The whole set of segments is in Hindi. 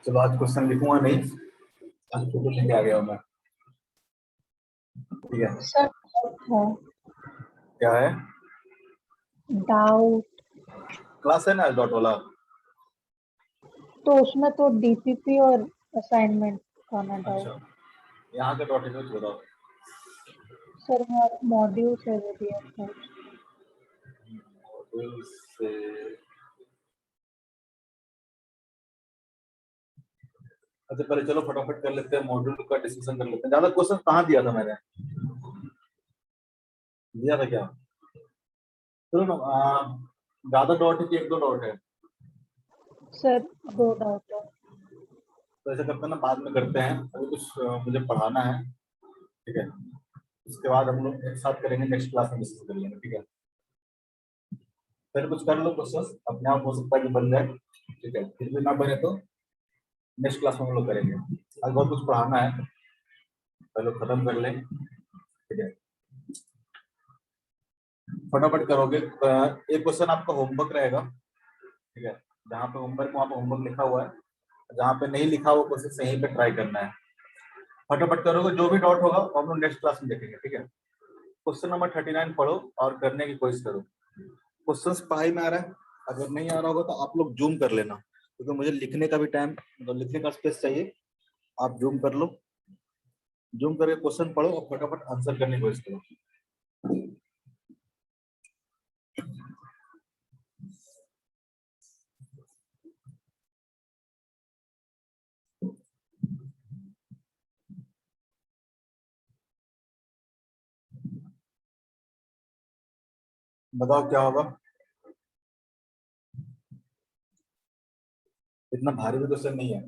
चलो आज क्वेश्चन लिखूंगा नहीं, आज फोटो लेके आ गया हूँ मैं। ठीक है, सर है क्या है? डाउट, क्लास है ना डॉट वाला। तो उसमें तो डीपीपी और असाइनमेंट का ना डाउट। अच्छा, यहाँ का डॉट है तो बताओ। सर मॉड्यूल से वो दिया था। मॉड्यूल से अच्छा, पहले चलो फटाफट कर लेते हैं, मॉड्यूल का डिस्कशन कर लेते हैं। ज्यादा क्वेश्चन कहाँ दिया था मैंने? दिया था क्या? चलो ना, ज्यादा डॉट है कि एक दो डॉट है? सर 2 डाउट है। तो ऐसा करते हैं ना, बाद में करते हैं, अभी कुछ मुझे पढ़ाना है। ठीक है, उसके बाद हम लोग एक साथ करेंगे, नेक्स्ट क्लास में डिस्कस कर लेंगे। ठीक है, फिर कुछ कर लो क्वेश्चन, अपने आप हो सकता है कि बन जाए। ठीक है, फिर भी ना बने तो नेक्स्ट क्लास में हम लोग करेंगे। आज बहुत कुछ पढ़ाना है, पहले खत्म कर लें। ठीक है, फटाफट करोगे। एक क्वेश्चन आपका होमवर्क रहेगा। ठीक है, जहाँ पे होमवर्क वहाँ पे होमवर्क लिखा हुआ है, जहाँ पे नहीं लिखा हुआ क्वेश्चन यहीं पे ट्राई करना है। फटाफट करोगे, जो भी डाउट होगा वो हम लोग नेक्स्ट क्लास में देखेंगे। ठीक है, क्वेश्चन नंबर 39 पढ़ो और करने की कोशिश करो। क्वेश्चंस पढ़ाई में आ रहा है, अगर नहीं आ रहा होगा तो आप लोग जूम कर लेना, क्योंकि मुझे लिखने का भी टाइम, मतलब लिखने का स्पेस चाहिए। आप जूम कर लो, जूम करके क्वेश्चन पढ़ो और फटाफट आंसर करने की कोशिश करो। बताओ क्या होगा? इतना भारी भी क्वेश्चन नहीं है।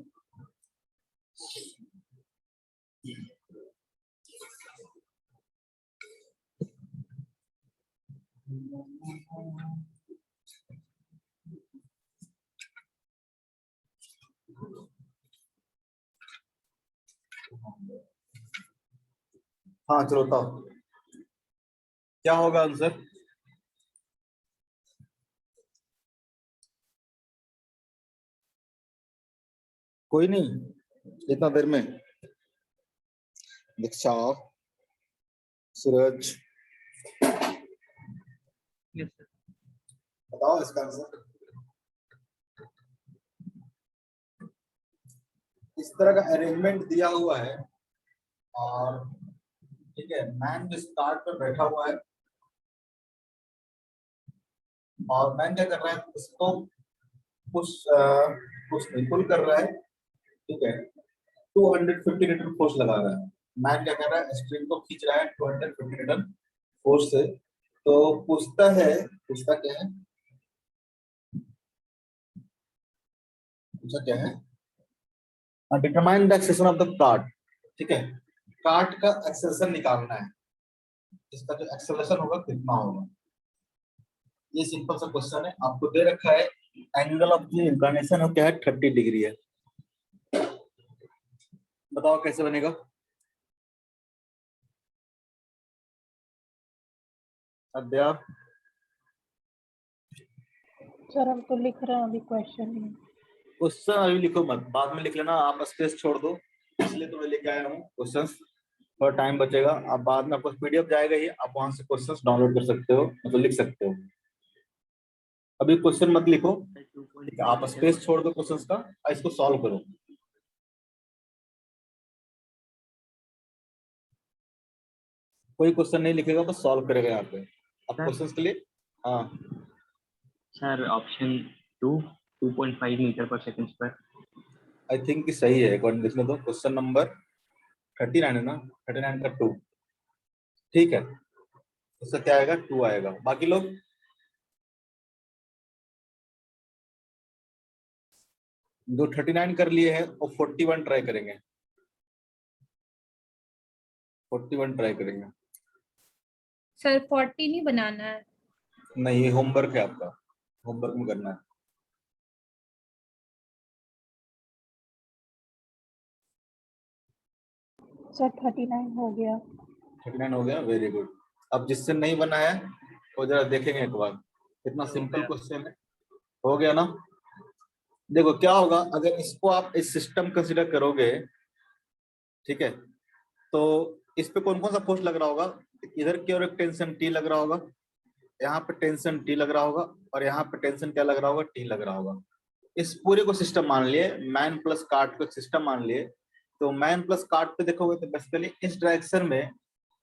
हाँ चलो बताओ क्या होगा आंसर। कोई नहीं, इतना देर में दीक्षा, सूरज, बताओ इसका आंसर। इस तरह का अरेंजमेंट दिया हुआ है और ठीक है, मैन जो स्टार्ट पर बैठा हुआ है और मैन क्या कर रहा है, इसको पुश पुश पुल कर रहा है। ठीक है, 250 न्यूटन फोर्स लगा रहा है। मैन क्या कर रहा है, स्ट्रिंग को खींच रहा है 250 न्यूटन फोर्स से। तो पूछता क्या है, पूछा क्या है, determine the acceleration of the cart. ठीक है, कार्ट का एक्सेलेरेशन निकालना है, इसका जो एक्सेलेरेशन होगा कितना होगा। ये सिंपल सा क्वेश्चन है, आपको दे रखा है एंगल ऑफ द इंक्लिनेशन हो क्या है, 30 डिग्री है। बताओ कैसे बनेगा। अध्याप सर हम तो लिख रहे हैं अभी क्वेश्चन ही। क्वेश्चन अभी लिखो मत, बाद में लिख लेना, आप स्पेस छोड़ दो, इसलिए तो मैं लेके आया हूँ क्वेश्चन। थोड़ा टाइम बचेगा, आप बाद में आपको पीडीएफ जाएगा ही, आप वहां से क्वेश्चंस डाउनलोड कर सकते हो, मतलब लिख सकते हो। अभी क्वेश्चन मत लिखो, ठीक है, आप स्पेस छोड़ दो क्वेश्चंस का और इसको सॉल्व करो। कोई क्वेश्चन नहीं लिखेगा, बस सॉल्व करेगा यहाँ पे। अब क्वेश्चंस के लिए हाँ सर ऑप्शन 2 2.5 मीटर पर सेकंड पर। आई थिंक कि सही है, एक बार लिखने दो। क्वेश्चन नंबर 39 है ना, 39 का 2। ठीक है, इसका क्या आएगा, 2 आएगा। बाकी लोग जो 39 कर लिए हैं वो 41 ट्राई करेंगे, 41 ट्राई करेंगे। सर 40 नहीं बनाना है। नहीं, ये होमवर्क है आपका, होमवर्क में करना है। सर 39 हो गया। 39 हो गया, वेरी गुड। अब जिससे नहीं बना है वो जरा देखेंगे एक बार, कितना सिंपल क्वेश्चन है। हो गया ना? देखो क्या होगा अगर इसको आप इस सिस्टम कंसिडर करोगे, ठीक है, तो इस पे कौन कौन सा फोर्स लग रहा होगा? इधर की ओर एक टेंशन टी लग रहा होगा, यहाँ पे टेंशन टी लग रहा होगा, और यहाँ पे टेंशन क्या लग रहा होगा? टी लग रहा होगा। इस पूरे को सिस्टम मान लिए, मैन प्लस कार्ट को सिस्टम मान लिए, तो मैन प्लस कार्ट पे देखोगे तो बेसिकली इस डायरेक्शन में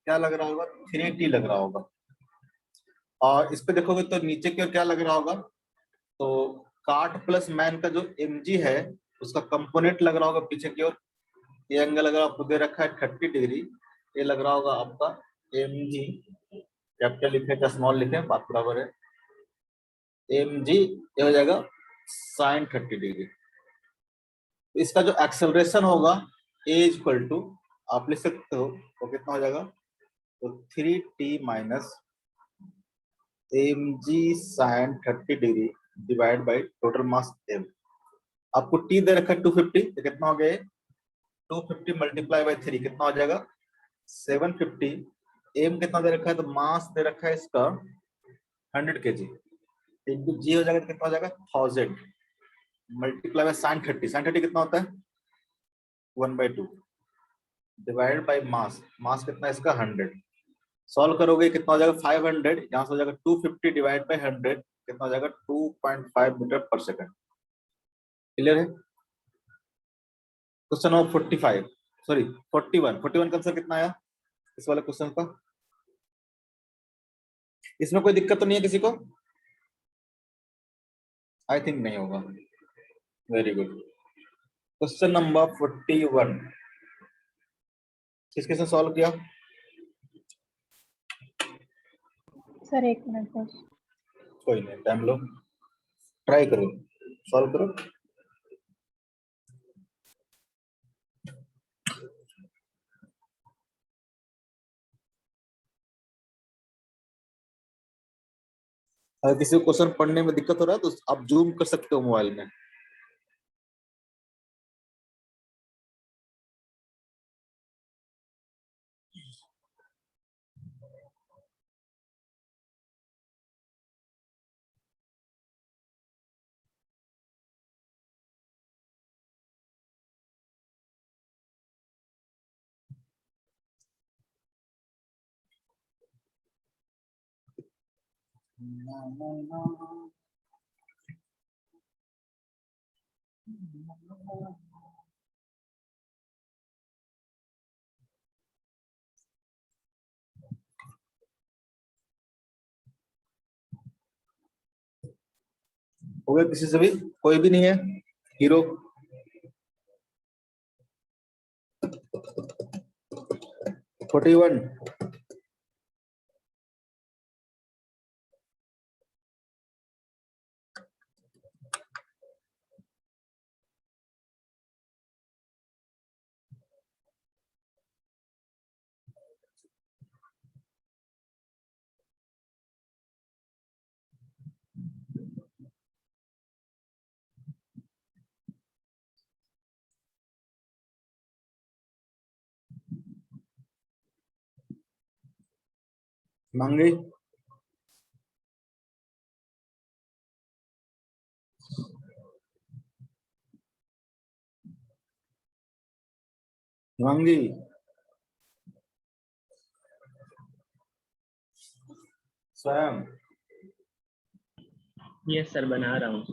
क्या लग रहा होगा? 3T लग रहा होगा। और इस पे देखोगे तो नीचे की ओर क्या लग रहा होगा? तो कार्ट प्लस मैन का जो mg है उसका कंपोनेंट लग रहा होगा पीछे की ओर। ये एंगल अगर आपको दे रखा है 30 डिग्री, ये लग रहा होगा आपका mg, कैपिटल लिखे या स्मॉल लिखे बात बराबर है, mg ये हो जाएगा साइन 30 डिग्री। तो इसका जो एक्सेलरेशन होगा a इक्वल टू, आप लिख सकते हो वो कितना हो जाएगा? तो 3t minus mg sine 30 degree divide by total mass m। आपको t दे रखा है 250, तो कितना हो गया? 250 मल्टीप्लाई बाई 3 कितना हो जाएगा? 750। m कितना दे रखा है? तो मास दे रखा है इसका 100 kg, इंटू जी हो जाएगा तो कितना हो जाएगा? 1000 मल्टीप्लाई बाई साइन 30। साइन 30 कितना होता है? 1/2 डिवाइड बाई मास, मास कितना है इसका? 100। सॉल्व करोगे कितना हो जाएगा? 500, यहाँ से हो जाएगा 250 डिवाइड बाई 100, कितना हो जाएगा? 2.5 मीटर पर सेकंड। क्लियर है? क्वेश्चन नंबर 45, सॉरी 41 का आंसर कितना आया इस वाले क्वेश्चन का? इसमें कोई दिक्कत तो नहीं है किसी को? आई थिंक नहीं होगा। Very good. क्वेश्चन नंबर 41 किस किसने सॉल्व किया? सर 1 मिनट बस। कोई नहीं, टाइम लो, ट्राई करो, सॉल्व करो। अगर किसी को क्वेश्चन पढ़ने में दिक्कत हो रहा है तो आप जूम कर सकते हो मोबाइल में। हो गया किसी से भी? कोई भी नहीं है हीरो? Forty one. मांगे मांगी स्वयं। यस सर, बना रहा हूँ।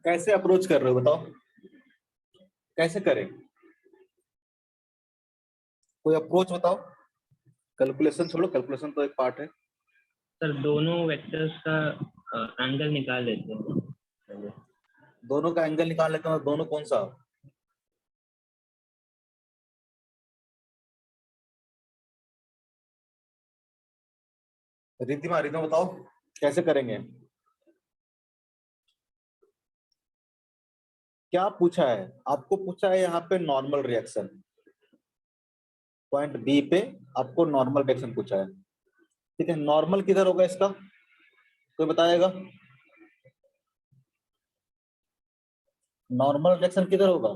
कैसे अप्रोच कर रहे हो बताओ, कैसे करें? कोई अप्रोच बताओ। कैलकुलेशन छोड़ो, कैलकुलेशन तो एक पार्ट है। सर दोनों वेक्टर्स का एंगल निकाल लेते हैं पहले। दोनों का एंगल निकाल लेते हैं। दोनों कौन सा? रिद्धिमा, रिद्धिमा बताओ कैसे करेंगे? क्या पूछा है आपको? पूछा है यहाँ पे नॉर्मल रिएक्शन, पॉइंट बी पे आपको नॉर्मल रिएक्शन पूछा है, ठीक है। नॉर्मल किधर होगा इसका? कोई बताएगा? नॉर्मल रिएक्शन किधर होगा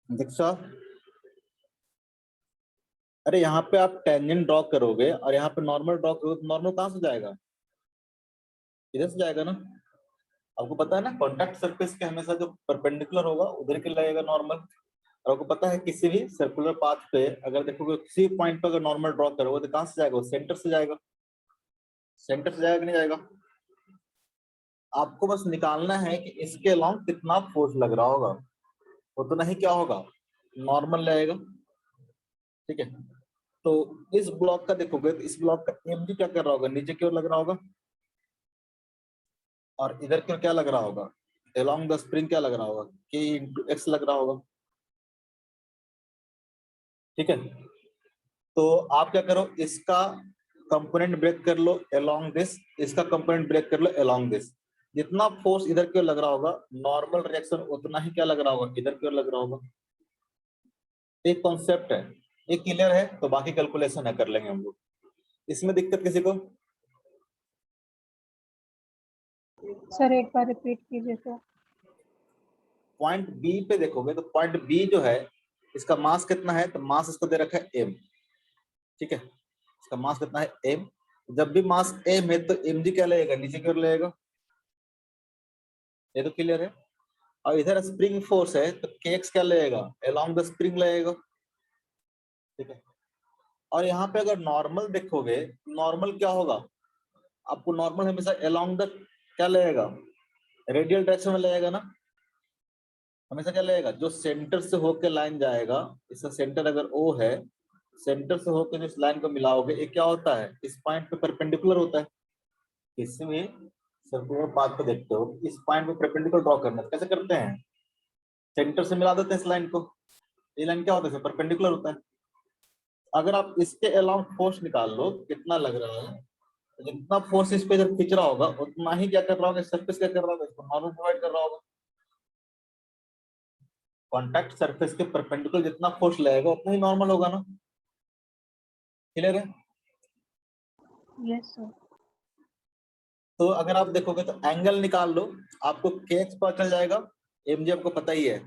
दीक्षा? अरे यहाँ पे आप टेंजेंट ड्रॉ करोगे और यहाँ पे नॉर्मल ड्रॉ करोगे तो नॉर्मल कहाँ से जाएगा? इधर से जाएगा ना, आपको पता है ना कॉन्टैक्ट सरफेस के हमेशा जो परपेंडिकुलर होगा उधर के लगेगा नॉर्मल। और आपको पता है किसी भी सर्कुलर पाथ पे अगर देखोगे किसी पॉइंट पे अगर नॉर्मल ड्रॉ करोगे तो कहां से जाएगा, सेंटर से जाएगा, सेंटर से जाएगा कि नहीं जाएगा। आपको बस निकालना है कि इसके अलाउंग कितना फोर्स लग रहा होगा, उतना ही क्या होगा, नॉर्मल लगेगा। ठीक है, तो इस ब्लॉक का देखोगे तो इस ब्लॉक का एमजी क्या कर रहा होगा, नीचे की ओर लग रहा होगा, और इधर की ओर क्या लग रहा होगा, अलोंग द स्प्रिंग क्या लग रहा होगा, के इंटू एक्स लग रहा होगा। ठीक है, तो आप क्या करो, इसका कंपोनेंट ब्रेक कर लो अलोंग दिस, इसका कंपोनेंट ब्रेक कर लो अलोंग दिस। जितना फोर्स इधर की ओर लग रहा होगा नॉर्मल रिएक्शन उतना ही क्या लग रहा होगा, इधर की ओर लग रहा होगा। एक कॉन्सेप्ट है, ये क्लियर है, तो बाकी कैलकुलेशन है कर लेंगे हम लोग। इसमें दिक्कत किसी को? सर एक बार रिपीट कीजिए सर। पॉइंट बी पे देखोगे तो पॉइंट बी जो है इसका मास कितना है, तो मास इसको दे रखा है एम। ठीक है, इसका मास कितना है एम। जब भी मास एम है तो एम जी क्या लगेगा, नीचे की ओर लगेगा, ये तो क्लियर है। और इधर स्प्रिंग फोर्स है तो के एक्स क्या लगेगा, अलोंग द स्प्रिंग लगेगा। ठीक है, और यहाँ पे अगर नॉर्मल देखोगे, नॉर्मल क्या होगा, आपको नॉर्मल हमेशा अलोंग द क्या लगेगा, रेडियल डायरेक्शन में लगेगा ना, हमेशा क्या लगेगा, जो सेंटर से होके लाइन जाएगा, इसका सेंटर अगर ओ है, सेंटर से होकर जिस लाइन को मिलाओगे ये क्या होता है, इस पॉइंट पे परपेंडिकुलर होता है। इसमें सर्कुलर पाथ को देखते हो, इस पॉइंट पे परपेंडिकुलर ड्रॉ करना है, कैसे करते हैं, सेंटर से मिला देते हैं इस लाइन को, ये लाइन क्या होता है, परपेंडिकुलर होता है। अगर आप इसके अलाउंग फोर्स निकाल लो कितना लग रहा है, तो जितना फोर्स इस पे जब खींच रहा होगा उतना ही क्या कर रहा होगा, सरफेस क्या कर रहा होगा, इसको नॉर्मल प्रोवाइड कर रहा होगा। कॉन्टैक्ट सरफेस के परपेंडिकुलर जितना फोर्स लगेगा उतना ही नॉर्मल होगा ना, क्लियर है। Yes sir. तो अगर आप देखोगे तो एंगल निकाल लो, आपको के एक्स पता चल जाएगा, एम जी आपको पता ही है।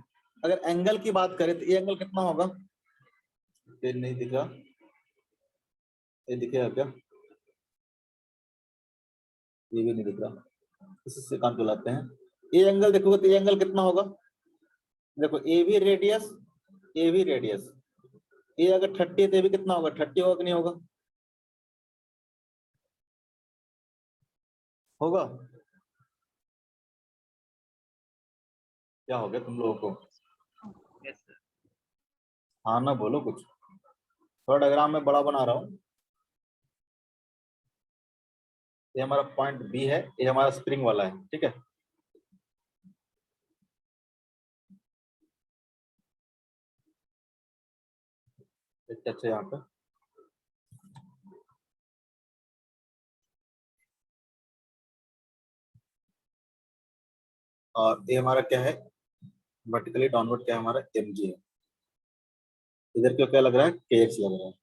अगर एंगल की बात करें तो ये एंगल कितना होगा, ये नहीं दिख रहा, ये दिखेगा क्या, ये भी नहीं दिख रहा, इससे काम चलाते हैं। ये एंगल देखोगे तो ये एंगल कितना होगा, देखो ए भी रेडियस, ए भी रेडियस, ये अगर 30 है तो ये भी कितना होगा, 30 होगा कि नहीं होगा, होगा। क्या हो गया तुम लोगों को, यस सर। हाँ ना बोलो कुछ, थोड़ा डायग्राम में बड़ा बना रहा हूँ। ये हमारा पॉइंट बी है, ये हमारा स्प्रिंग वाला है। ठीक है, अच्छा यहाँ पे और ये हमारा क्या है, वर्टिकली डाउनवर्ड क्या है हमारा एम जी है, इधर क्यों क्या लग रहा है, के एक्स लग रहा है।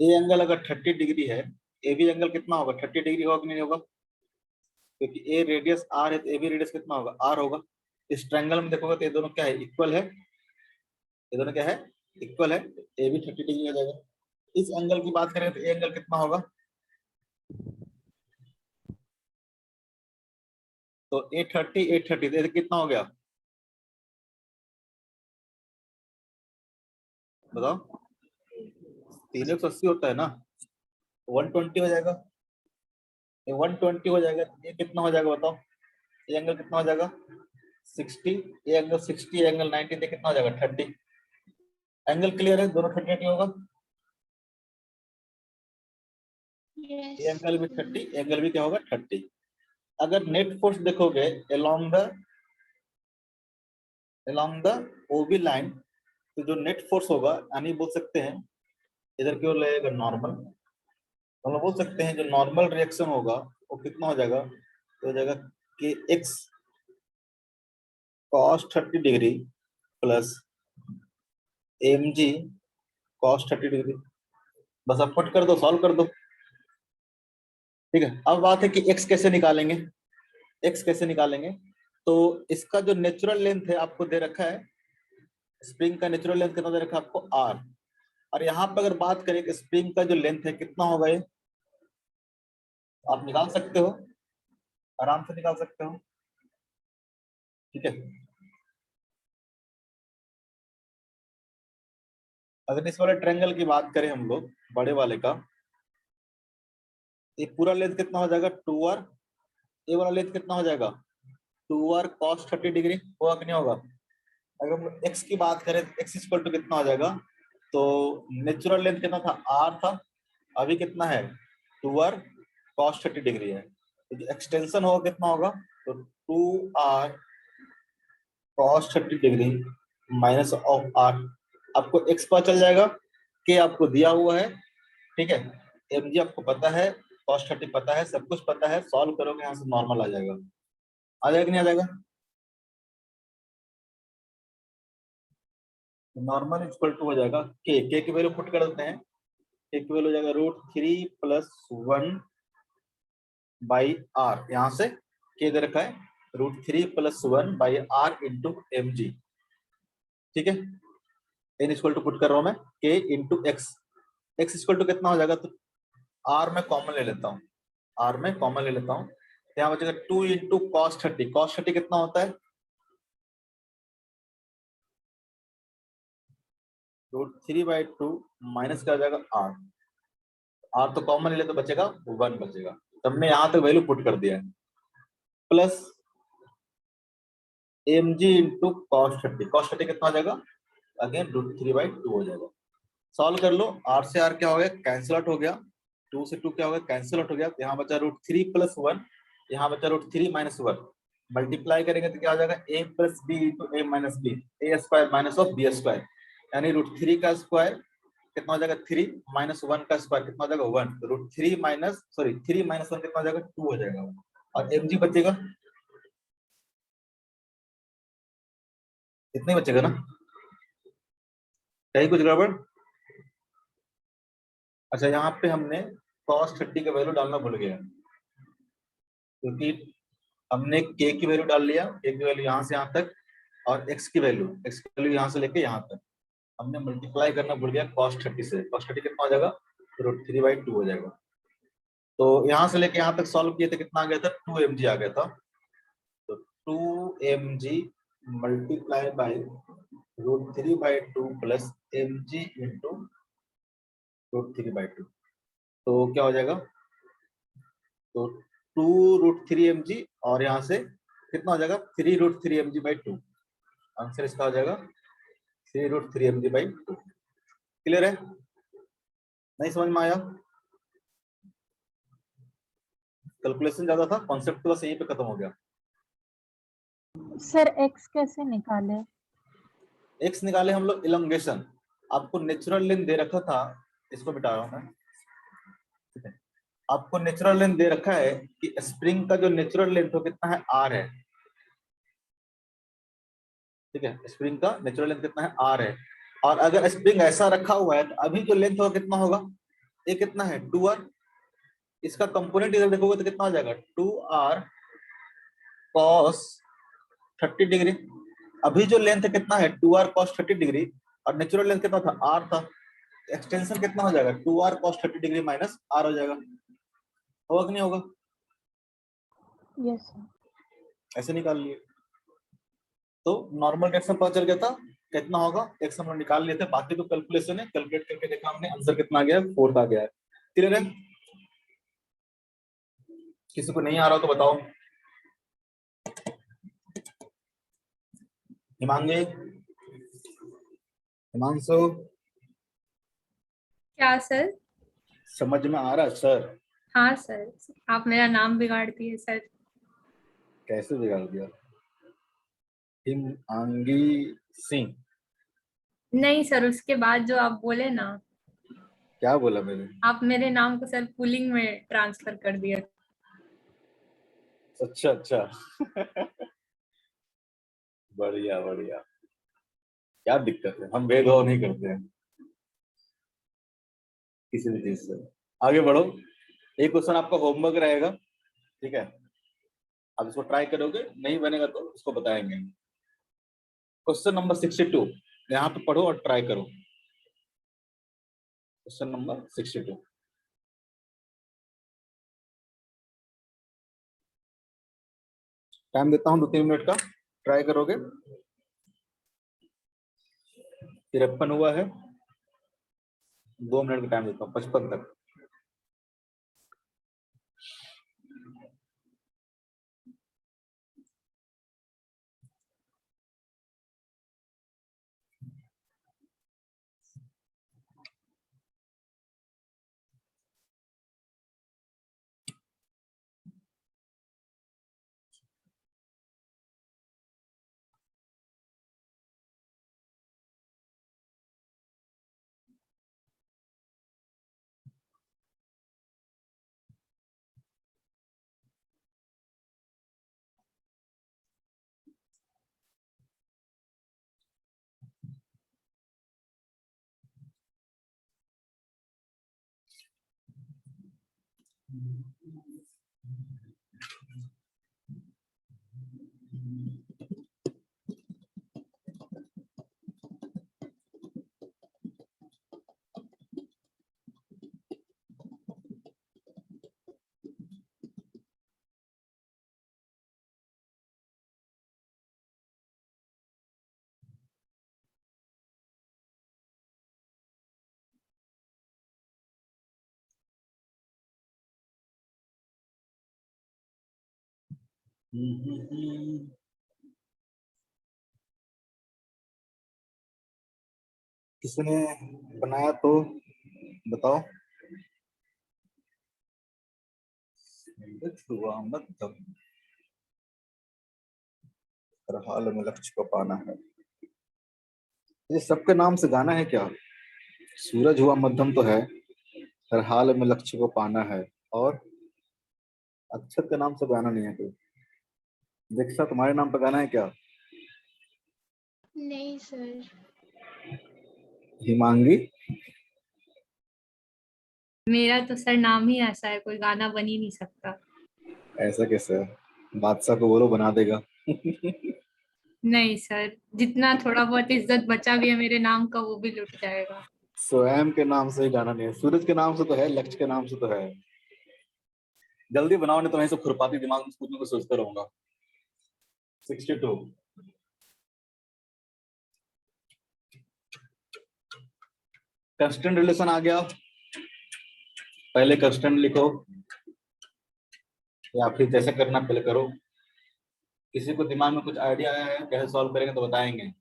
ये एंगल अगर 30 डिग्री है, ए भी एंगल कितना होगा, 30 डिग्री होगा कि नहीं होगा, क्योंकि ए रेडियस आर है तो ए भी रेडियस कितना होगा, आर होगा। इस ट्रायंगल में देखोगे तो ये दोनों क्या है, इक्वल है, ये दोनों क्या है, इक्वल है, ए भी 30 डिग्री हो जाएगा। इस एंगल की बात करें तो ए एंगल कितना होगा, तो 830 830 कितना हो गया, बताओ, 380 होता है ना, 120 हो जाएगा, ये 120 हो जाएगा, ये कितना हो जाएगा बताओ, ये एंगल कितना हो जाएगा 60, ये एंगल 60, ये एंगल 90, ये कितना हो जाएगा 30। एंगल क्लियर है, दोनों 30 होगा, ये एंगल भी 30, एंगल भी क्या होगा 30। अगर नेट फोर्स देखोगे along the OB लाइन, तो जो नेट फोर्स होगा यानी बोल सकते हैं इधर की ओर लगेगा नॉर्मल, हम बोल सकते हैं जो नॉर्मल रिएक्शन होगा वो कितना हो जाएगा, तो हो जाएगा कि x cos 30 degree plus m g cos 30 degree, बस आप पुट कर दो, सॉल्व कर दो। ठीक है, अब बात है कि एक्स कैसे निकालेंगे, एक्स कैसे निकालेंगे, तो इसका जो नेचुरल लेंथ है आपको दे रखा है, स्प्रिंग का नेचुरल लेंथ कितना दे रखा है आपको आर, और यहाँ पे अगर बात करें कि स्प्रिंग का जो लेंथ है कितना होगा, ये आप निकाल सकते हो। आराम से निकाल सकते हो। ठीक है, अगर इस वाले ट्रायंगल की बात करें हम लोग, बड़े वाले का, ये पूरा लेंथ कितना हो जाएगा 2r, ये वाला लेंथ कितना हो जाएगा 2r cos 30 डिग्री, होगा कि नहीं होगा। अगर हम x की बात करें तो x इक्वल टू कितना हो जाएगा, तो नेचुरल लेंथ कितना था r था, अभी कितना है 2r cos 30 डिग्री है, तो जो एक्सटेंशन होगा कितना होगा, तो 2r cos 30 degree minus of r, आपको x पता चल जाएगा, k आपको दिया हुआ है, ठीक है, mg आपको पता है, cos 30 पता है, सब कुछ पता है, सॉल्व करोगे यहाँ से नॉर्मल आ जाएगा। आ जाएगा कि नहीं आ जाएगा। नॉर्मल इक्वल टू हो जाएगा के की वैल्यू पुट कर देते हैं, के की वैल्यू हो जाएगा √3 + 1 बाई आर, यहाँ से के दे रखा है √3 + 1 by r into m g. ठीक है, एन इक्वल टू पुट कर रहा हूं मैं, k into x, x equal to कितना हो जाएगा, तो आर में कॉमन ले लेता हूँ, आर में कॉमन ले लेता हूँ, यहाँ बचेगा 2 इंटू कॉस 30, कॉस 30 कितना होता है √3/2 माइनस क्या हो जाएगा आर, आर तो कॉमन ले ले तो बचेगा 1 बचेगा, तो हमने यहाँ तक वैल्यू पुट कर दिया है, plus m g into cos 30, cos 30 कितना हो जाएगा अगेन √3/2 हो जाएगा। सॉल्व कर लो, आर से आर क्या हो गया कैंसिल आउट हो गया, 2 से 2 क्या हो गया कैंसिल आउट हो गया, यहाँ बचा √3 + 1, यहाँ बचा √3 - 1, मल्टीप्लाई करेंगे तो क्या हो जाएगा a + b into a - b, a² minus of b square, यानी √3 का स्क्वायर कितना हो जाएगा 3 - 1 का स्क्वायर कितना हो जाएगा 1, तो √3 माइनस 3 - 1 कितना हो जाएगा 2 हो जाएगा, और mg बचेगा इतना ही बचेगा ना, कहीं कुछ गड़बड़। अच्छा, यहाँ पे हमने cos 30 का वैल्यू डालना भूल गया, क्योंकि हमने k की वैल्यू डाल लिया, k की वैल्यू यहाँ से यहाँ तक, और x की वैल्यू यहाँ से लेके यहाँ तक, हमने मल्टीप्लाई करना भूल गया cos 30 से, cos 30 कितना हो जाएगा √3/2 हो जाएगा, तो यहाँ से लेके यहाँ तक सॉल्व किए थे कितना आ गया था 2mg आ गया था, तो 2mg multiply by √3/2 plus mg into √3/2, तो क्या हो जाएगा, तो 2√3mg और यहाँ से कितना हो जाएगा 3√3mg/2, आंसर इसका हो जाएगा 3√3mg/2। क्लियर है, नहीं समझ में आया, कैलकुलेशन ज्यादा था, कॉन्सेप्ट तो बस यहीं पे खत्म हो गया। सर एक्स कैसे निकाले? एक्स निकाले हम लोग इलोंगेशन, आपको नेचुरल लेंथ दे रखा था, इसको मिटा रहा हूं मैं, ठीक है, आपको नेचुरल लेंथ दे रखा है कि स्प्रिंग का जो नेचुरल लेंथ हो कितना है आर है, ठीक है, स्प्रिंग का नेचुरल लेंथ कितना है आर है, और अगर स्प्रिंग ऐसा रखा हुआ है तो अभी जो लेंथ होगा कितना होगा, ये कितना है 2r, इसका कंपोनेंट इधर देखोगे तो कितना हो जाएगा 2r cos 30 डिग्री, अभी जो लेंथ कितना है 2r cos 30 डिग्री, और नेचुरल लेंथ कितना था r था, एक्सटेंशन कितना हो जाएगा 2r cos 30 degree minus r हो जाएगा, होगा कि नहीं होगा, यस सर। ऐसे निकाल लिए, तो नॉर्मल डायरेक्शन पता चल गया था कितना होगा, एक्स हम लोग निकाल लिए थे, बाकी तो कैलकुलेशन है, कैलकुलेट करके देखा हमने, आंसर कितना आ गया है 4 आ गया है। क्लियर है, किसी को नहीं आ रहा तो बताओ। हिमांगी, हिमांशु, क्या सर? समझ में आ रहा है सर, हाँ सर, आप मेरा नाम बिगाड़ दिए सर। कैसे बिगाड़ दिया, हिमांगी सिंह, नहीं सर, उसके बाद जो आप बोले ना, क्या बोला मैंने, आप मेरे नाम को सर पुलिंग में ट्रांसफर कर दिया। अच्छा अच्छा बढ़िया बढ़िया, क्या दिक्कत है, हम भेदभाव नहीं करते हैं किसी भी चीज से। आगे बढ़ो, एक क्वेश्चन आपका होमवर्क रहेगा, ठीक है, आप इसको ट्राई करोगे, नहीं बनेगा तो उसको बताएंगे। क्वेश्चन नंबर 62, यहाँ पे पढ़ो और ट्राई करो, क्वेश्चन नंबर 62। टाइम देता हूँ 2-3 मिनट का, ट्राई करोगे। तिरपन हुआ है, 2 मिनट का टाइम देता हूँ 55 तक। किसने बनाया तो बताओ। हुआ मतलब हर हाल में लक्ष्य को पाना है, ये सबके नाम से गाना है क्या? सूरज हुआ मध्यम तो है, हर हाल में लक्ष्य को पाना है, और अक्षत के नाम से गाना नहीं है कोई। दीक्षा तुम्हारे नाम पे गाना है क्या? नहीं सर। हिमांगी? मेरा तो सर नाम ही ऐसा है, कोई गाना बन ही नहीं सकता। ऐसा कैसे है? बादशाह को बोलो बना देगा। नहीं सर, जितना थोड़ा बहुत इज्जत बचा भी है मेरे नाम का वो भी लुट जाएगा। स्वयं के नाम से ही गाना नहीं है, सूरज के नाम से तो है, लक्ष्य के नाम से तो है। जल्दी बनाओ नहीं तो मैं सब खुरपाती दिमाग में कुछ ना कुछ सोचता रहूंगा। 62 कंस्टेंट रिलेशन आ गया, पहले कंस्टेंट लिखो या फिर जैसे करना पहले करो। किसी को दिमाग में कुछ आइडिया आया है कैसे सॉल्व करेंगे तो बताएंगे।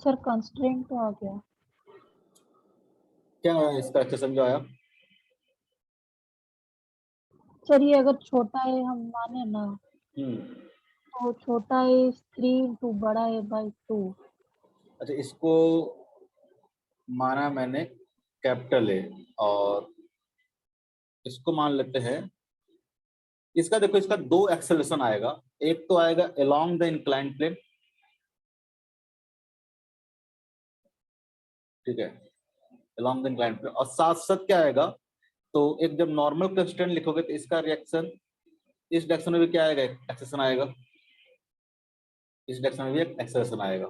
सर कंस्ट्रेंट तो आ गया। क्या है इसका अच्छा समझाया? सर ये अगर छोटा है हम माने ना, तो छोटा है 3 × बड़ा है बाई 2। अच्छा, इसको माना मैंने कैपिटल ए, और इसको मान लेते हैं। इसका देखो, इसका 2 एक्सेलरेशन आएगा। एक तो आएगा अलोंग द इंक्लाइंड प्लेन, ठीक है, अलोंग द इंक्लाइंड प्लेन, और साथ साथ क्या आएगा, तो एक जब नॉर्मल कंस्टेंट लिखोगे तो इसका रिएक्शन इस डायरेक्शन में भी क्या आएगा, एक्सेलरेशन आएगा, इस डायरेक्शन में भी एक एक्सेलरेशन आएगा।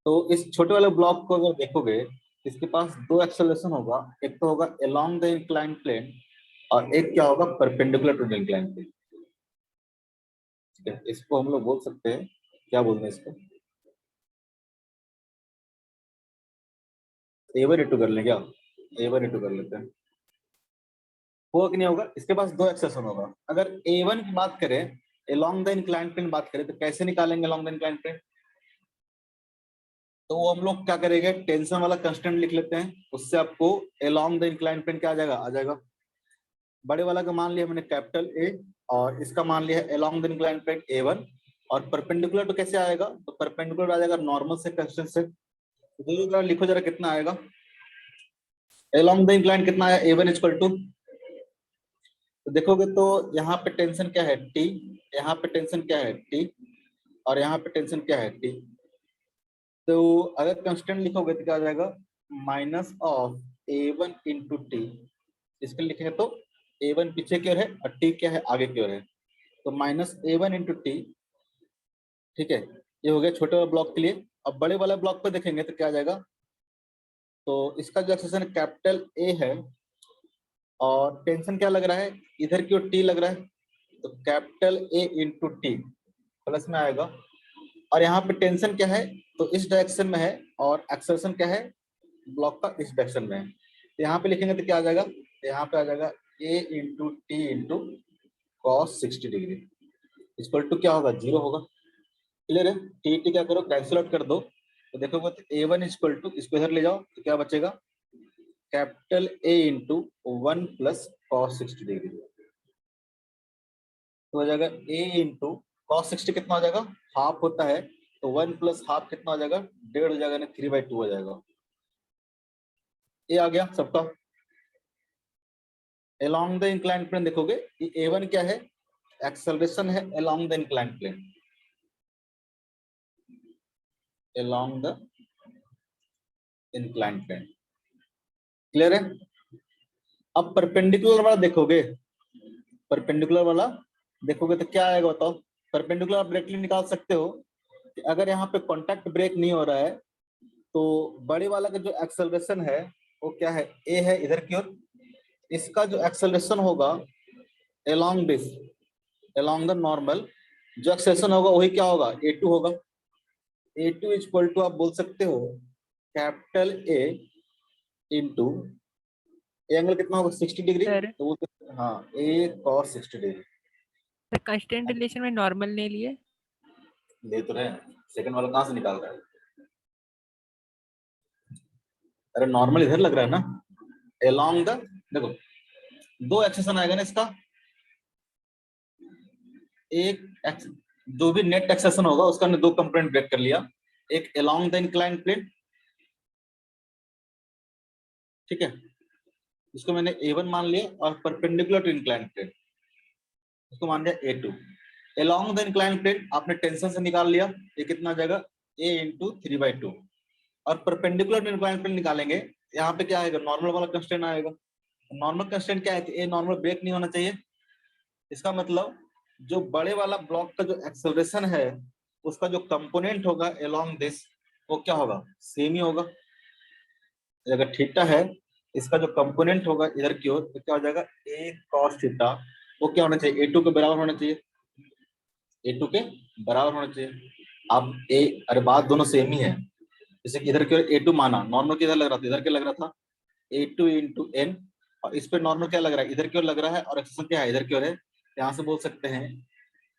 तो इस छोटे वाले ब्लॉक को अगर देखोगे, इसके पास 2 एक्सेलरेशन होगा, एक तो होगा अलोंग द इंक्लाइंड प्लेन और एक क्या होगा, perpendicular to the inclined plane. ठीक है, इसको हम लोग बोल सकते हैं, क्या बोलते हैं इसको, A1A2 कर लें क्या? A1A2 कर लेते हैं। होगा कि नहीं होगा? इसके पास 2 एक्सेशन होगा। अगर A1 की बात करें, अलोंग द इंक्लाइंड प्लेन बात करें, तो कैसे निकालेंगे अलोंग द इंक्लाइंड प्लेन? तो वो हम लोग क्या करेंगे, टेंशन वाला कंस्टेंट लिख लेते हैं, उससे आपको अलोंग द इंक्लाइंड प्लेन क्या आ जाएगा। बड़े वाला का मान लिया मैंने कैपिटल ए, और इसका मान लिया along the inclined plane A1, और परपेंडिकुलर तो कैसे आएगा, तो परपेंडिकुलर आ जाएगा नॉर्मल से कंस्टेंट से। तो लिखो जरा कितना आएगा, अलोंग द इंक्लाइंड कितना है, A1 इक्वल टू, तो देखोगे तो यहाँ पे टेंशन क्या है T, यहाँ पे टेंशन क्या है T, और यहाँ पे टेंशन क्या है T। तो अगर कंस्टेंट लिखोगे तो क्या आ जाएगा, minus of A1 into T, इसके लिखे तो A1 पीछे की ओर है और T क्या है, आगे की ओर है, तो -A1 इंटू टी, ठीक है। ये हो गया छोटे वाले ब्लॉक के लिए। अब बड़े वाले ब्लॉक पे देखेंगे तो क्या आ जाएगा, तो इसका जो एक्सेशन कैपिटल ए है और टेंशन क्या लग रहा है, इधर की ओर टी लग रहा है, तो capital A into T plus में आएगा। और यहाँ पे टेंशन क्या है, तो इस डायरेक्शन में है और एक्सेलरेशन क्या है, ब्लॉक का इस डायरेक्शन में है। तो यहाँ पे लिखेंगे तो क्या आ जाएगा, यहाँ पे आ जाएगा A into T into cos 60 degree equal to क्या होगा, 0 होगा। क्लियर है। टी टी क्या करो, कैंसिल आउट कर दो, तो देखोगे तो A1 इक्वल टू, इसको इधर ले जाओ तो क्या बचेगा, capital A into 1 plus cos 60 degree, तो हो जाएगा ए इंटू कॉस 60 कितना हो जाएगा, हाफ होता है, तो 1 प्लस हाफ कितना हो जाएगा, 1.5 हो जाएगा ना, 3/2 हो जाएगा। ये आ गया सबका। अलोंग द इंक्लाइंड प्लेन देखोगे कि A1 क्या है, एक्सेलरेशन है along the inclined plane, along the inclined plane. Clear है। अब परपेंडिकुलर वाला देखोगे, परपेंडिकुलर वाला देखोगे तो क्या आएगा बताओ। परपेंडिकुलर आप डायरेक्टली निकाल सकते हो कि अगर यहाँ पे कॉन्टैक्ट ब्रेक नहीं हो रहा है तो बड़े वाला का जो एक्सेलरेशन है वो क्या है, ए है इधर की ओर, इसका जो एक्सेलरेशन होगा along this, along the normal, जो एक्सेलरेशन होगा वही क्या होगा, A2 होगा। A2 इक्वल टू आप बोल सकते हो कैपिटल ए इंटू एंगल कितना होगा 60 डिग्री, तो वो हाँ A cos 60 degree. Sir constant relation में नॉर्मल नहीं लिए, ले तो रहे, सेकंड वाला कहाँ से निकाल रहा है, अरे नॉर्मल इधर लग रहा है ना, अलोंग द, देखो दो एक्सेशन आएगा ना इसका, एक जो भी नेट एक्सेशन होगा उसका हमने दो कंपोनेंट ब्रेक कर लिया, एक अलोंग द इंक्लाइंड प्लेन, ठीक है, इसको मैंने A1 मान लिया, और परपेंडिकुलर टू इंक्लाइंड प्लेन इसको मान लिया A2। Along the inclined plane आपने टेंशन से निकाल लिया, ये कितना आ जाएगा A इंटू 3/2, और परपेंडिकुलर टू इंक्लाइंड प्लेन निकालेंगे, यहाँ पे क्या आएगा, नॉर्मल वाला कंस्ट्रेंट आएगा। नॉर्मल कंस्ट्रेंट क्या है कि ए नॉर्मल ब्रेक नहीं होना चाहिए, इसका मतलब जो बड़े वाला ब्लॉक का जो एक्सेलरेशन है उसका जो कंपोनेंट होगा अलोंग दिस वो क्या होगा, सेम ही होगा। अगर थीटा है, इसका जो कंपोनेंट होगा इधर की ओर तो क्या हो जाएगा, ए कॉस थीटा, वो क्या होना चाहिए, A2 के बराबर होना चाहिए, A2 के बराबर होना चाहिए। अब ए, अरे बात दोनों सेम ही है, जैसे कि इधर की ओर A2 माना, नॉर्मल किधर लग रहा था, इधर के लग रहा था A2 इंटू एन, और इस पे नॉर्मल क्या लग रहा है, इधर की ओर लग रहा है, और एक्सेशन क्या है, इधर की ओर है। यहाँ से बोल सकते हैं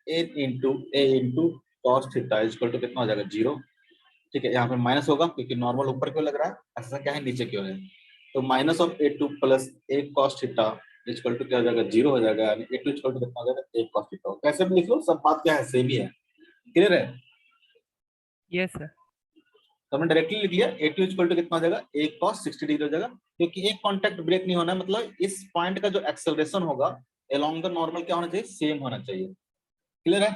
n into a into cos theta equal to कितना हो जाएगा, 0। ठीक है, यहाँ पे माइनस होगा क्योंकि नॉर्मल ऊपर की ओर लग रहा है, एक्सेशन क्या है, नीचे की ओर है, तो minus of A2 plus a cos theta equal to क्या हो जाएगा, 0 हो जाएगा, यानी A2 इक्वल टू कितना हो जाएगा, ए कॉस थीटा। कैसे भी लिख लो, सब बात क्या है, सेम ही है। क्लियर है। Yes sir. तो हमने डायरेक्टली लिख लिया A2 इक्वल टू कितना हो जाएगा, ए कॉस 60 डिग्री हो जाएगा, क्योंकि एक कॉन्टैक्ट ब्रेक नहीं होना है, मतलब इस पॉइंट का जो एक्सेलरेशन होगा अलोंग द नॉर्मल क्या होना चाहिए, सेम होना चाहिए। क्लियर है।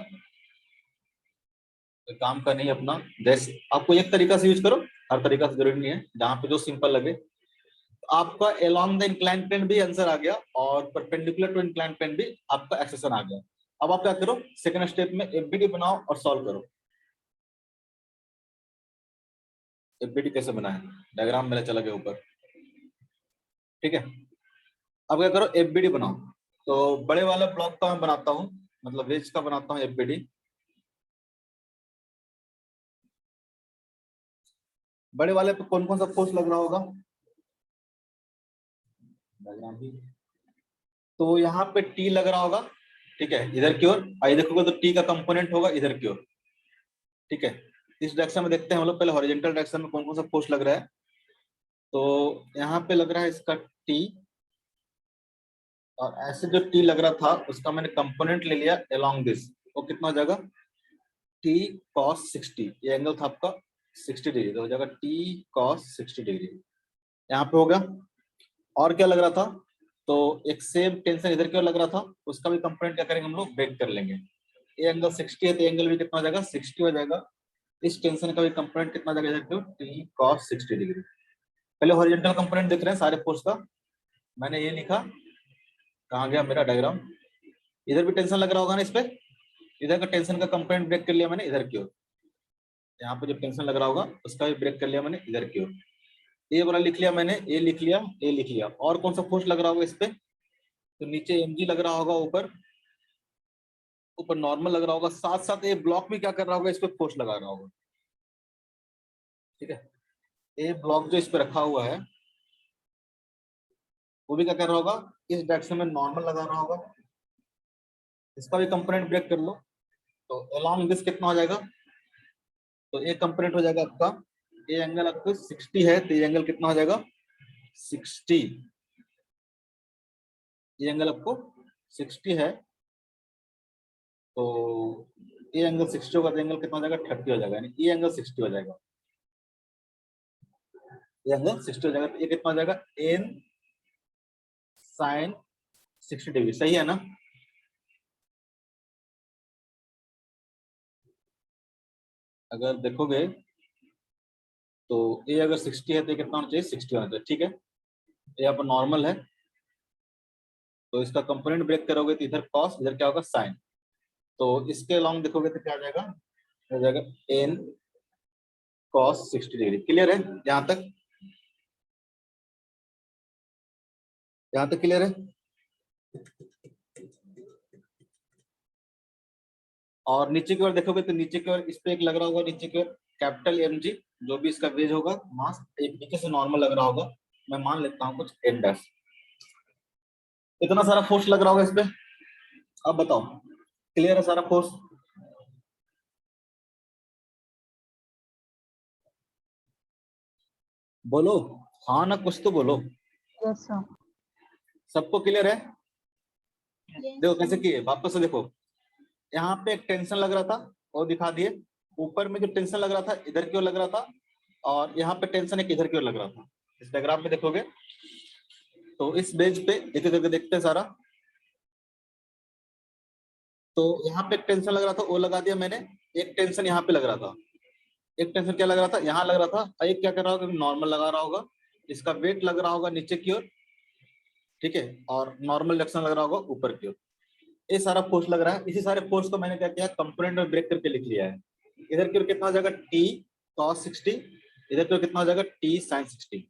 तो काम का नहीं अपना, जैसे आपको एक तरीका से यूज करो, हर तरीका से जरूरी नहीं है, जहां पे जो सिंपल लगे। तो आपका अलोंग द इंक्लाइंड प्लेन भी आंसर आ गया, और परपेंडिकुलर टू इंक्लाइंड प्लेन भी आपका एक्सेशन आ गया। अब आप क्या करो, सेकंड स्टेप में एफबीडी बनाओ और सॉल्व करो। एफबीडी कैसे बनाए, डायग्राम मेरा चला गया ऊपर, ठीक है। अब क्या करो, एफबीडी बनाओ। तो बड़े वाला ब्लॉक का मैं बनाता हूँ, मतलब वेज का बनाता हूँ एफबीडी। बड़े वाले पे कौन कौन सा फोर्स लग रहा होगा, डायग्राम भी, तो यहाँ पे टी लग रहा होगा, ठीक है, इधर की ओर। आई देखोगे तो टी का कंपोनेंट होगा इधर की ओर, ठीक है। इस डायरेक्शन में देखते हैं हम लोग, पहले हॉरिजॉन्टल डायरेक्शन में कौन कौन सा फोर्स लग रहा है। तो यहाँ पे लग रहा है इसका टी, और ऐसे जो टी लग रहा था उसका मैंने कंपोनेंट ले लिया अलोंग दिस, वो कितना हो जाएगा, टी कॉस 60, ये एंगल था आपका 60 डिग्री, तो हो जाएगा टी कॉस 60 डिग्री, यहाँ पे हो गया। और क्या लग रहा था, तो एक सेम टेंशन इधर की ओर लग रहा था, उसका भी कंपोनेंट क्या करेंगे हम लोग, ब्रेक कर लेंगे। ये एंगल 60 है तो एंगल भी कितना हो जाएगा, 60 हो जाएगा। इस टेंशन का भी कंपोनेंट कितना जाएगा इधर की ओर, टी कॉस 60 डिग्री। पहले हॉरिजॉन्टल कंपोनेंट देख रहे हैं सारे फोर्स का, मैंने ये लिखा कहाँ गया मेरा डायग्राम? इधर भी टेंशन लग रहा होगा ना इस पे, इधर का टेंशन का कंपोनेंट ब्रेक कर लिया मैंने इधर की ओर, यहाँ पे जो टेंशन लग रहा होगा उसका भी ब्रेक कर लिया मैंने इधर की ओर। ए वाला लिख लिया मैंने, ए लिख लिया, ए लिख लिया। और कौन सा फोर्स लग रहा होगा इस पे? तो नीचे mg लग रहा होगा, ऊपर ऊपर नॉर्मल लग रहा होगा, साथ साथ ये ब्लॉक भी क्या कर रहा होगा, इस पे फोर्स लगा रहा होगा। ठीक है, ये ब्लॉक जो इस पे रखा हुआ है वो भी क्या कर रहा होगा, इस डायरेक्शन में नॉर्मल लगा रहा होगा। इसका भी कंपोनेंट ब्रेक कर लो, तो अलोंग दिस कितना हो जाएगा? तो एक कंपोनेंट हो जाएगा आपका, ये एंगल आपको 60 है, तो ये एंगल कितना हो जाएगा? 60। ये एंगल आपको 60 है, तो ये एंगल 60 होगा, तो एंगल कितना हो जाएगा? 30 हो जाएगा, यानी ये एंगल 60 हो जाएगा, ये एंगल 60 हो जाएगा। तो ये कितना हो जाएगा? n sin 60 degree. सही है ना? अगर देखोगे तो ये अगर 60 है तो ये कितना होना चाहिए? 60 होना चाहिए। ठीक है, ये यहाँ पर नॉर्मल है, तो इसका कंपोनेंट ब्रेक करोगे तो इधर कॉस, इधर क्या होगा? साइन। तो इसके अलोंग देखोगे तो क्या आ जाएगा? हो जाएगा n cos 60 डिग्री। क्लियर है यहाँ तक? यहाँ तक क्लियर है? और नीचे की ओर देखोगे तो नीचे की ओर इस पे एक लग रहा होगा, नीचे की ओर कैपिटल mg, जो भी इसका वेज होगा मास, एक नीचे से नॉर्मल लग रहा होगा, मैं मान लेता हूँ कुछ n डैश। इतना सारा फोर्स लग रहा होगा इस पे। अब बताओ, क्लियर है सारा फोर्स? बोलो हाँ ना, कुछ तो बोलो। Yes sir. सबको क्लियर है? देखो कैसे किए, वापस से देखो। यहाँ पे एक टेंशन लग रहा था, वो दिखा दिए। ऊपर में जो टेंशन लग रहा था इधर की ओर लग रहा था, और यहाँ पे टेंशन एक इधर की ओर लग रहा था। इस डायग्राम में देखोगे तो इस बेंच पे एक करके देखते हैं सारा। तो यहाँ पे एक टेंशन लग रहा था, वो लगा दिया मैंने। एक टेंशन यहाँ पे लग रहा था, एक टेंशन क्या लग रहा था? यहाँ लग रहा था। और एक क्या कर रहा होगा? नॉर्मल लगा रहा होगा, इसका वेट लग रहा होगा नीचे की ओर, ठीक है, और नॉर्मल डायरेक्शन लग रहा होगा ऊपर की ओर। ये सारा फोर्स लग रहा है। इसी सारे फोर्स को मैंने क्या किया? कंपोनेंट में ब्रेक करके लिख लिया है। इधर की ओर कितना हो जाएगा? t cos 60, इधर की ओर कितना हो जाएगा? t sin 60।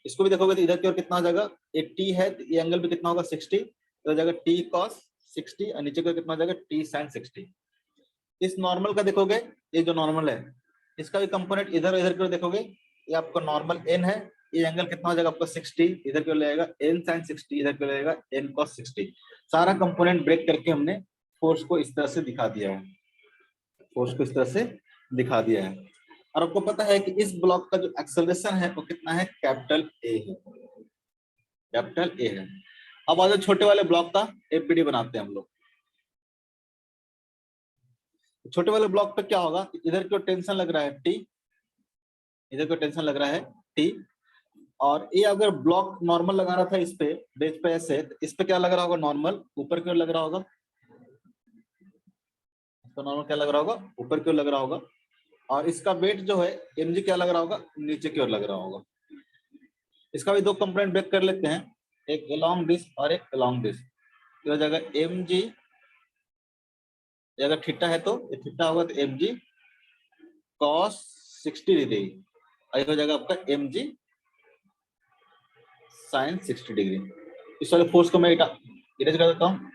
इसको भी देखोगे तो इधर की ओर कितना हो जाएगा? एक t है, तो ये एंगल भी कितना होगा? 60, तो हो जाएगा t cos 60, और नीचे की ओर कितना हो जाएगा? t sin 60। इस नॉर्मल का देखोगे, ये जो नॉर्मल है इसका भी कंपोनेंट इधर इधर की ओर देखोगे, ये आपका नॉर्मल n है, ये एंगल कितना हो जाएगा आपका? 60, इधर की ओर लगेगा n sin 60, इधर की ओर लगेगा n cos 60। सारा कंपोनेंट ब्रेक करके हमने फोर्स को इस तरह से दिखा दिया है, फोर्स को इस तरह से दिखा दिया है। और आपको पता है कि इस ब्लॉक का जो एक्सेलरेशन है वो कितना है? कैपिटल ए है, कैपिटल ए है। अब आज छोटे वाले ब्लॉक का एपीडी बनाते हैं हम लोग। छोटे वाले ब्लॉक पे क्या होगा? इधर की ओर टेंशन लग रहा है टी, इधर को टेंशन लग रहा है टी, और ये अगर ब्लॉक नॉर्मल लगा रहा था इस पे, बेस पे ऐसे, तो इस पे क्या लग रहा होगा? नॉर्मल ऊपर की ओर लग रहा होगा। तो नॉर्मल क्या लग रहा होगा? ऊपर की ओर लग रहा होगा। और इसका वेट जो है mg क्या लग रहा होगा? नीचे की ओर लग रहा होगा। इसका भी दो कंपोनेंट ब्रेक कर लेते हैं, एक अलोंग दिस और एक अलोंग दिस। तो हो जाएगा mg, अगर थीटा है तो ये थीटा होगा, तो mg cos 60 डिग्री, और हो जाएगा आपका mg sin 60 डिग्री। इस वाले फोर्स को मैं इरेज कर देता हूँ,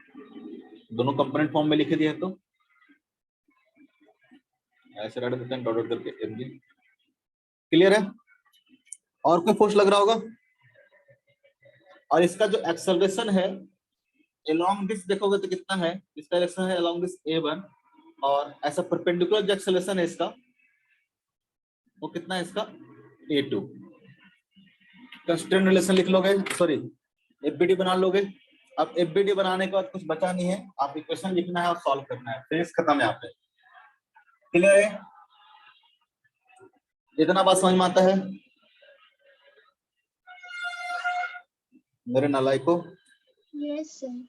दोनों कंपोनेंट फॉर्म में लिख दिया है, तो ऐसे रट देते हैं डॉट डॉट करके mg। क्लियर है? और कोई फोर्स लग रहा होगा? और इसका जो एक्सेलरेशन है along दिस देखोगे तो कितना है? इसका डायरेक्शन है along दिस a1, और ऐसा परपेंडिकुलर जो एक्सेलरेशन है इसका वो कितना है? इसका a2। कंस्ट्रेंट रिलेशन लिख लोगे, सॉरी एफबीडी बना लोगे। अब एफबीडी बनाने के बाद कुछ बचा नहीं है, आप इक्वेशन लिखना है और सॉल्व करना है, फिनिश खत्म यहाँ पे। क्लियर है? इतना बात समझ में आता है मेरे नालायकों? Yes sir.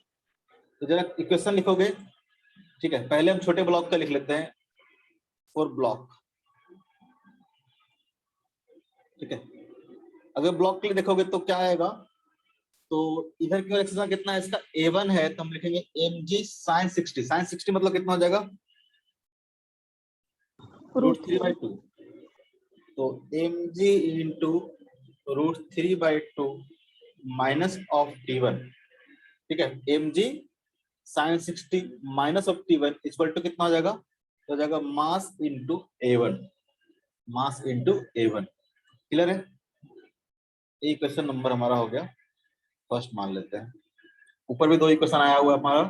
तो जरा इक्वेशन लिखोगे, ठीक है। पहले हम छोटे ब्लॉक का लिख लेते हैं, फॉर ब्लॉक, ठीक है। अगर ब्लॉक के लिए देखोगे तो क्या आएगा? तो इधर की ओर एक्सेस कितना है इसका a1 है, तो हम लिखेंगे mg sin 60। sin 60 मतलब कितना हो जाएगा √3/2। तो mg into √3/2 minus of t1, ठीक है। mg sin 60 minus of t1 equal to कितना हो जाएगा, तो हो जाएगा mass into a1, mass into a1। Clear है, ये क्वेश्चन नंबर हमारा हो गया फर्स्ट मान लेते हैं। ऊपर भी 2 इक्वेशन आया हुआ है हमारा।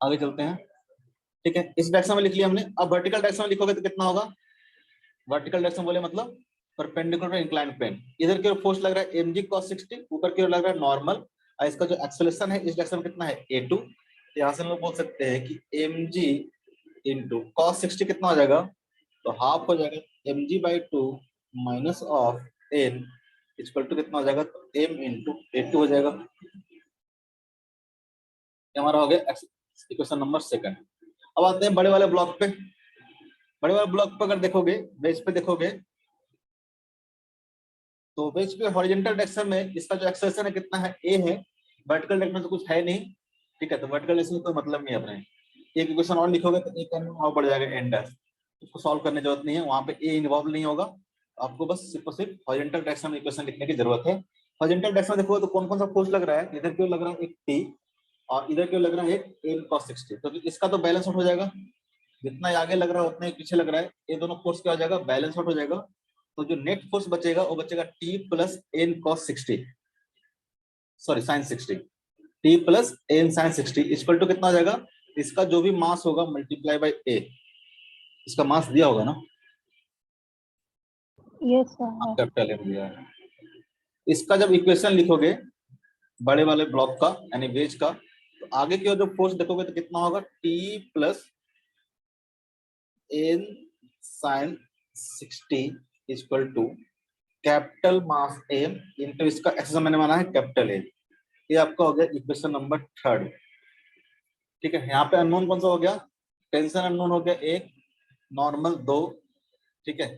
आगे चलते हैं, ठीक है। इस डायरेक्शन में लिख लिया हमने। अब वर्टिकल डायरेक्शन में लिखोगे तो कितना होगा, वर्टिकल डायरेक्शन बोले मतलब परपेंडिकुलर इंक्लाइंड प्लेन। इधर की ओर फोर्स लग रहा है mg cos 60, ऊपर की ओर लग रहा है नॉर्मल, और इसका जो एक्सेलरेशन है इस डायरेक्शन में कितना है a2। तो यहाँ से हम लोग बोल सकते हैं कि mg इंटू cos 60 कितना हो जाएगा, तो हाफ हो जाएगा mg/2 minus of n equal to कितना हो जाएगा, तो m इंटू a2 हो जाएगा। ये हमारा हो गया इक्वेशन नंबर सेकंड। अब आते हैं बड़े वाले ब्लॉक पे। बड़े वाले ब्लॉक पे अगर देखोगे, बेस पे देखोगे, तो बेस पे हॉरिजॉन्टल डायरेक्शन में इसका जो एक्सेलरेशन है कितना है, a है। वर्टिकल डायरेक्शन में तो कुछ है नहीं, ठीक है। तो वर्टिकल डायरेक्शन में कोई मतलब नहीं है अपने। एक इक्वेशन और लिखोगे तो एक वहां पड़ जाएगा n डैश, उसको सॉल्व करने की जरूरत नहीं है, वहां पे a इन्वॉल्व नहीं होगा। आपको बस सिर्फ और सिर्फ हॉरिजॉन्टल डायरेक्शन में इक्वेशन लिखने की जरूरत है। हॉरिजॉन्टल डायरेक्शन में देखो तो कौन कौन सा फोर्स लग रहा है, इधर क्यों लग रहा है एक t, और इधर क्यों लग रहा है एक n cos 60। तो इसका तो बैलेंस आउट हो जाएगा, जितना आगे लग रहा है उतना ही पीछे लग रहा है, ये दोनों फोर्स क्या हो जाएगा, बैलेंस आउट हो जाएगा। तो जो नेट फोर्स बचेगा वो बचेगा t plus n cos 60, sorry sin 60, t plus n sin 60 equal to कितना हो जाएगा, इसका जो भी मास होगा मल्टीप्लाई बाय a। इसका मास दिया होगा ना, यस सर। कैपिटल M दिया है। इसका जब इक्वेशन लिखोगे बड़े वाले ब्लॉक का यानी वेज का, तो आगे की ओर जो फोर्स देखोगे तो कितना होगा, t plus n sin 60 equal to capital mass m into इसका एक्सेस मैंने माना है कैपिटल A। ये आपका हो गया इक्वेशन नंबर थर्ड, ठीक है। यहाँ पे अननोन कौन सा हो गया, टेंशन अननोन हो गया एक, नॉर्मल 2, ठीक है।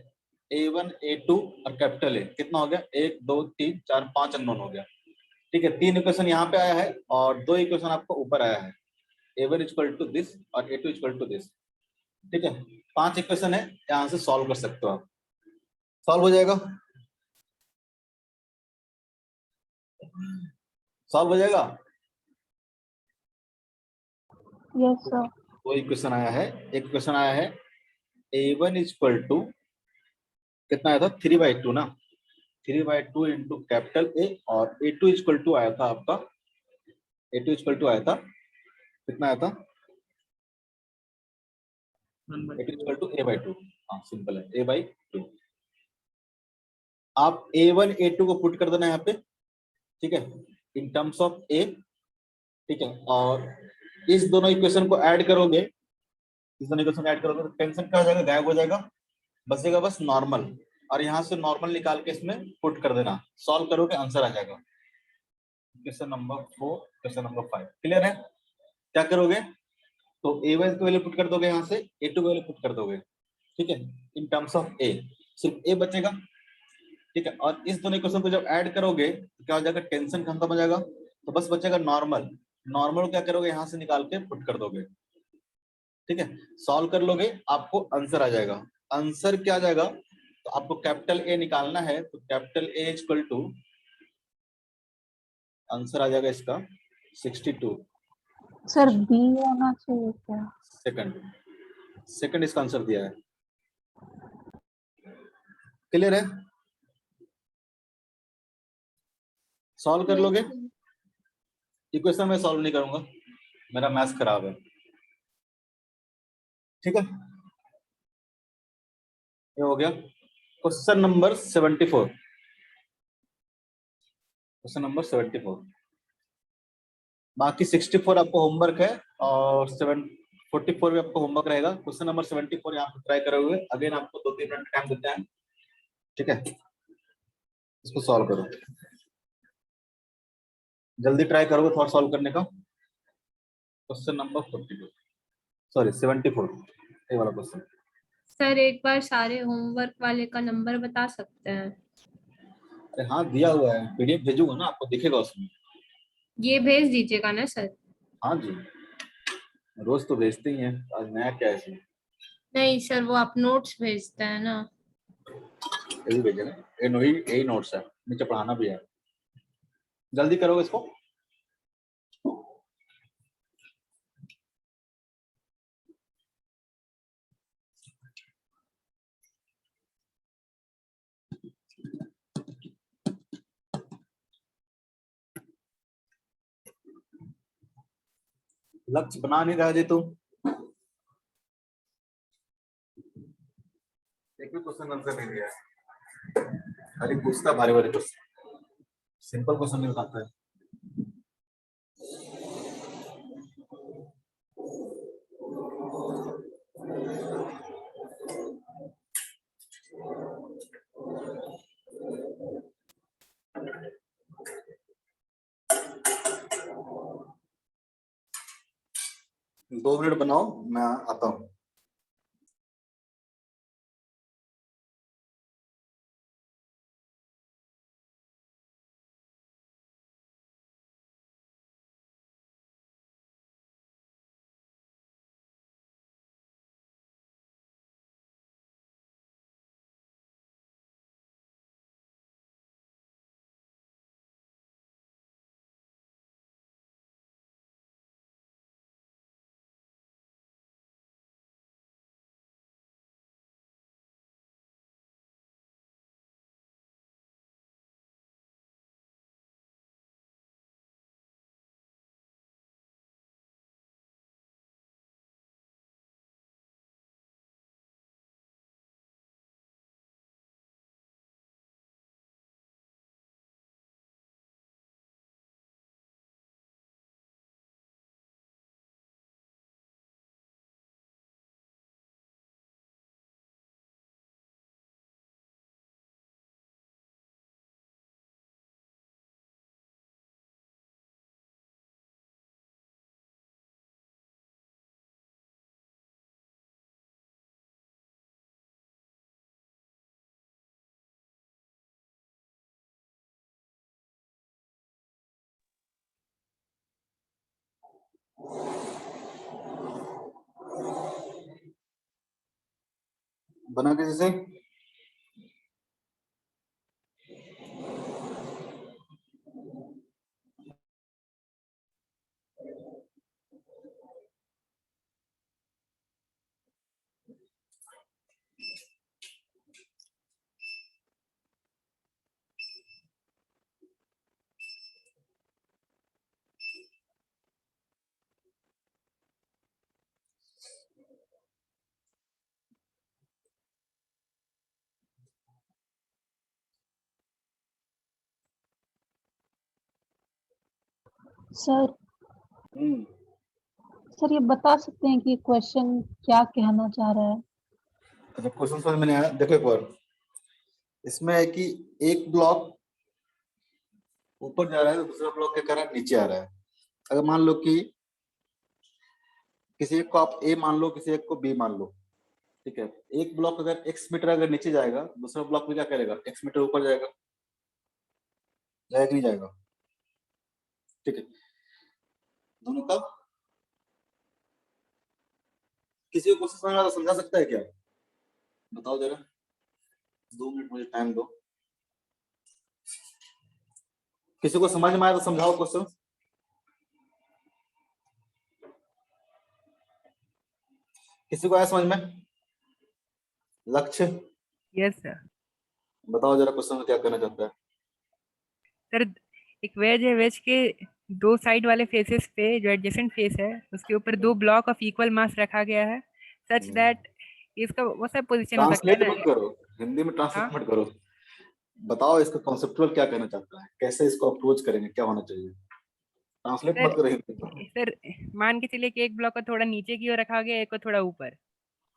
a1 a2 और कैपिटल A कितना हो गया, 1 2 3 4 5 अननोन हो गया, ठीक है। 3 इक्वेशन यहाँ पे आया है और 2 इक्वेशन आपको ऊपर आया है, a1 इक्वल टू दिस और a2 इक्वल टू दिस, ठीक है। 5 इक्वेशन है, यहाँ से सॉल्व कर सकते हो आप, सॉल्व हो जाएगा, सॉल्व हो जाएगा। Yes sir. वो इक्वेशन आया है, एक इक्वेशन आया है a1 इक्वल टू कितना आया था 3/2 ना, 3/2 इंटू कैपिटल A, और a2 इक्वल टू आया था आपका, a2 इक्वल टू आया था कितना आया था, a2 इक्वल टू a/2। हाँ सिंपल है, a/2। आप a1 a2 को पुट कर देना यहाँ पे, ठीक है, इन टर्म्स ऑफ a, ठीक है। और इस दोनों इक्वेशन को ऐड करोगे, इस दोनों इक्वेशन को ऐड करोगे तो टेंशन क्या हो जाएगा, गायब हो जाएगा, बचेगा बस नॉर्मल, और यहाँ से नॉर्मल निकाल के इसमें पुट कर देना, सॉल्व करोगे आंसर आ जाएगा। Question number 4, question number 5 clear है। क्या करोगे, तो a1 की वैल्यू पुट कर दोगे, यहाँ से a2 की वैल्यू पुट कर दोगे, ठीक है, इन टर्म्स ऑफ a, सिर्फ a बचेगा, ठीक है। और इस दोनों इक्वेशन को जब ऐड करोगे तो क्या हो जाएगा, टेंशन खत्म हो जाएगा, तो बस बचेगा नॉर्मल। नॉर्मल क्या करोगे, यहाँ से निकाल के पुट कर दोगे, ठीक है। सॉल्व कर लोगे आपको आंसर आ जाएगा। आंसर क्या आ जाएगा, तो आपको कैपिटल A निकालना है, तो capital A equal to answer आ जाएगा इसका 62। सर बी होना चाहिए क्या? सेकंड इसका आंसर दिया है, क्लियर है। सॉल्व कर लोगे, इक्वेशन में सॉल्व नहीं करूंगा, मेरा मैथ्स खराब है, ठीक है। ये हो गया क्वेश्चन नंबर 74, क्वेश्चन नंबर 74। बाकी 64 आपको होमवर्क है और 44 में आपको होमवर्क रहेगा। क्वेश्चन नंबर 74 यहाँ पे ट्राई करोगे, अगेन आपको 2-3 मिनट टाइम देते हैं, ठीक है। इसको सॉल्व करो, जल्दी ट्राई करोगे थोड़ा सॉल्व करने का। क्वेश्चन नंबर 42, सॉरी 74, ये वाला क्वेश्चन। सर एक बार सारे होमवर्क वाले का नंबर बता सकते हैं? अरे हाँ, दिया हुआ है, पीडीएफ भेजूंगा ना, आपको दिखेगा उसमें। ये भेज दीजिएगा ना सर। हाँ जी, रोज तो भेजते ही हैं, आज नया क्या है इसमें। नहीं सर, वो आप नोट्स भेजते हैं ना। यही भेजे ना, यही नोट्स है, नीचे पढ़ाना भी है। जल्दी करोगे इसको। लक्ष्य बना नहीं रहा जी तुम। एक भी क्वेश्चन आंसर नहीं दिया है, खाली पूछता भारी भारी क्वेश्चन, सिंपल क्वेश्चन नहीं बताता है। दो मिनट बनाओ, मैं आता हूँ। बना किसी से। सर सर ये बता सकते हैं कि क्वेश्चन क्या कहना चाह रहा है? अच्छा, क्वेश्चन समझ में नहीं आया, देखो एक बार। इसमें है कि एक ब्लॉक ऊपर जा रहा है तो दूसरा ब्लॉक क्या कर रहा है, नीचे आ रहा है। अगर मान लो कि किसी एक को आप ए मान लो, किसी एक को बी मान लो, ठीक है। एक ब्लॉक अगर x मीटर अगर नीचे जाएगा, दूसरा ब्लॉक भी क्या करेगा, x मीटर ऊपर जाएगा, जाएगा कि नहीं जाएगा, ठीक है। दोनों का किसी को क्वेश्चन समझ में आता, समझा सकता है क्या, बताओ जरा, 2 मिनट मुझे टाइम दो। किसी को समझ में आया तो समझाओ क्वेश्चन। किसी को आया समझ में? लक्ष्य यस सर। बताओ जरा, क्वेश्चन में क्या कहना चाहता है। सर एक वेज है, वेज के दो साइड वाले फेसेस पे जो एडजेसेंट फेस है उसके ऊपर दो ब्लॉक ऑफ इक्वल मास रखा गया है सच दैट इसका वो सब पोजीशन हो सकता है ट्रांसलेट ना। मत करो, हिंदी में हाँ ट्रांसलेट मत करो, बताओ इसका कॉन्सेप्चुअल क्या कहना चाहता है, कैसे इसको अप्रोच करेंगे, क्या होना चाहिए। ट्रांसलेट मत सर। करो हिंदी में। सर मान के चलिए कि एक ब्लॉक को थोड़ा नीचे की ओर रखा गया, एक को थोड़ा ऊपर।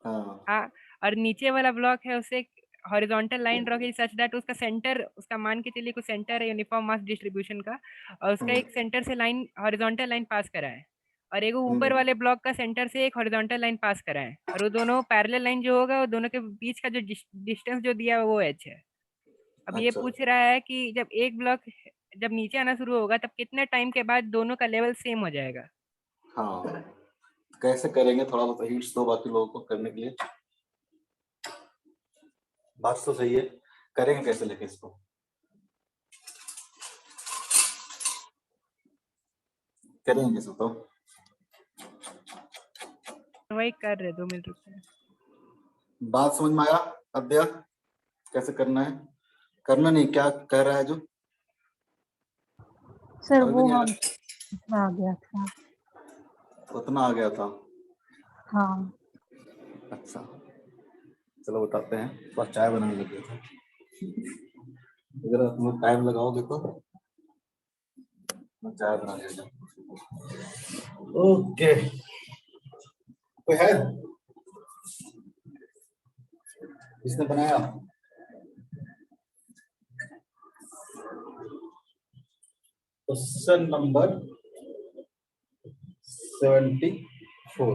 हाँ, हाँ, और नीचे वाला ब्लॉक है उसे हॉरिजॉन्टल लाइन ड्रॉ की सच दैट उसका सेंटर, उसका मान के चलिए कुछ सेंटर है यूनिफॉर्म मास डिस्ट्रीब्यूशन का, और उसका एक सेंटर से लाइन हॉरिजॉन्टल लाइन पास करा है और एक ऊपर वाले ब्लॉक का सेंटर से एक हॉरिजॉन्टल लाइन पास कराएं, और वो दोनों पैरेलल लाइन जो होगा वो दोनों के बीच का जो डिस्टेंस जो दिया है वो h है। अब ये अच्छा। पूछ रहा है कि जब एक ब्लॉक जब नीचे आना शुरू होगा तब कितने टाइम के बाद दोनों का लेवल सेम हो जाएगा। हाँ, कैसे करेंगे थोड़ा बहुत हिंट्स दो बाकी लोगों को करने के लिए। बात तो सही है, करेंगे कैसे लेके इसको? करेंगे कैसे तो? वही कर रहे, 2 मिनट रुकते हैं। बात समझ में आया अध्याय कैसे करना है? करना नहीं, क्या कह रहा है जो? सर अभी वो नहीं हम आया? आ गया था। उतना आ गया था? हाँ अच्छा, चलो बताते हैं। बस चाय बनाने लग गया था। अगर तुम टाइम लगाओगे तो मैं चाय बना लेगा। ओके, कोई है इसने बनाया? Question number 74।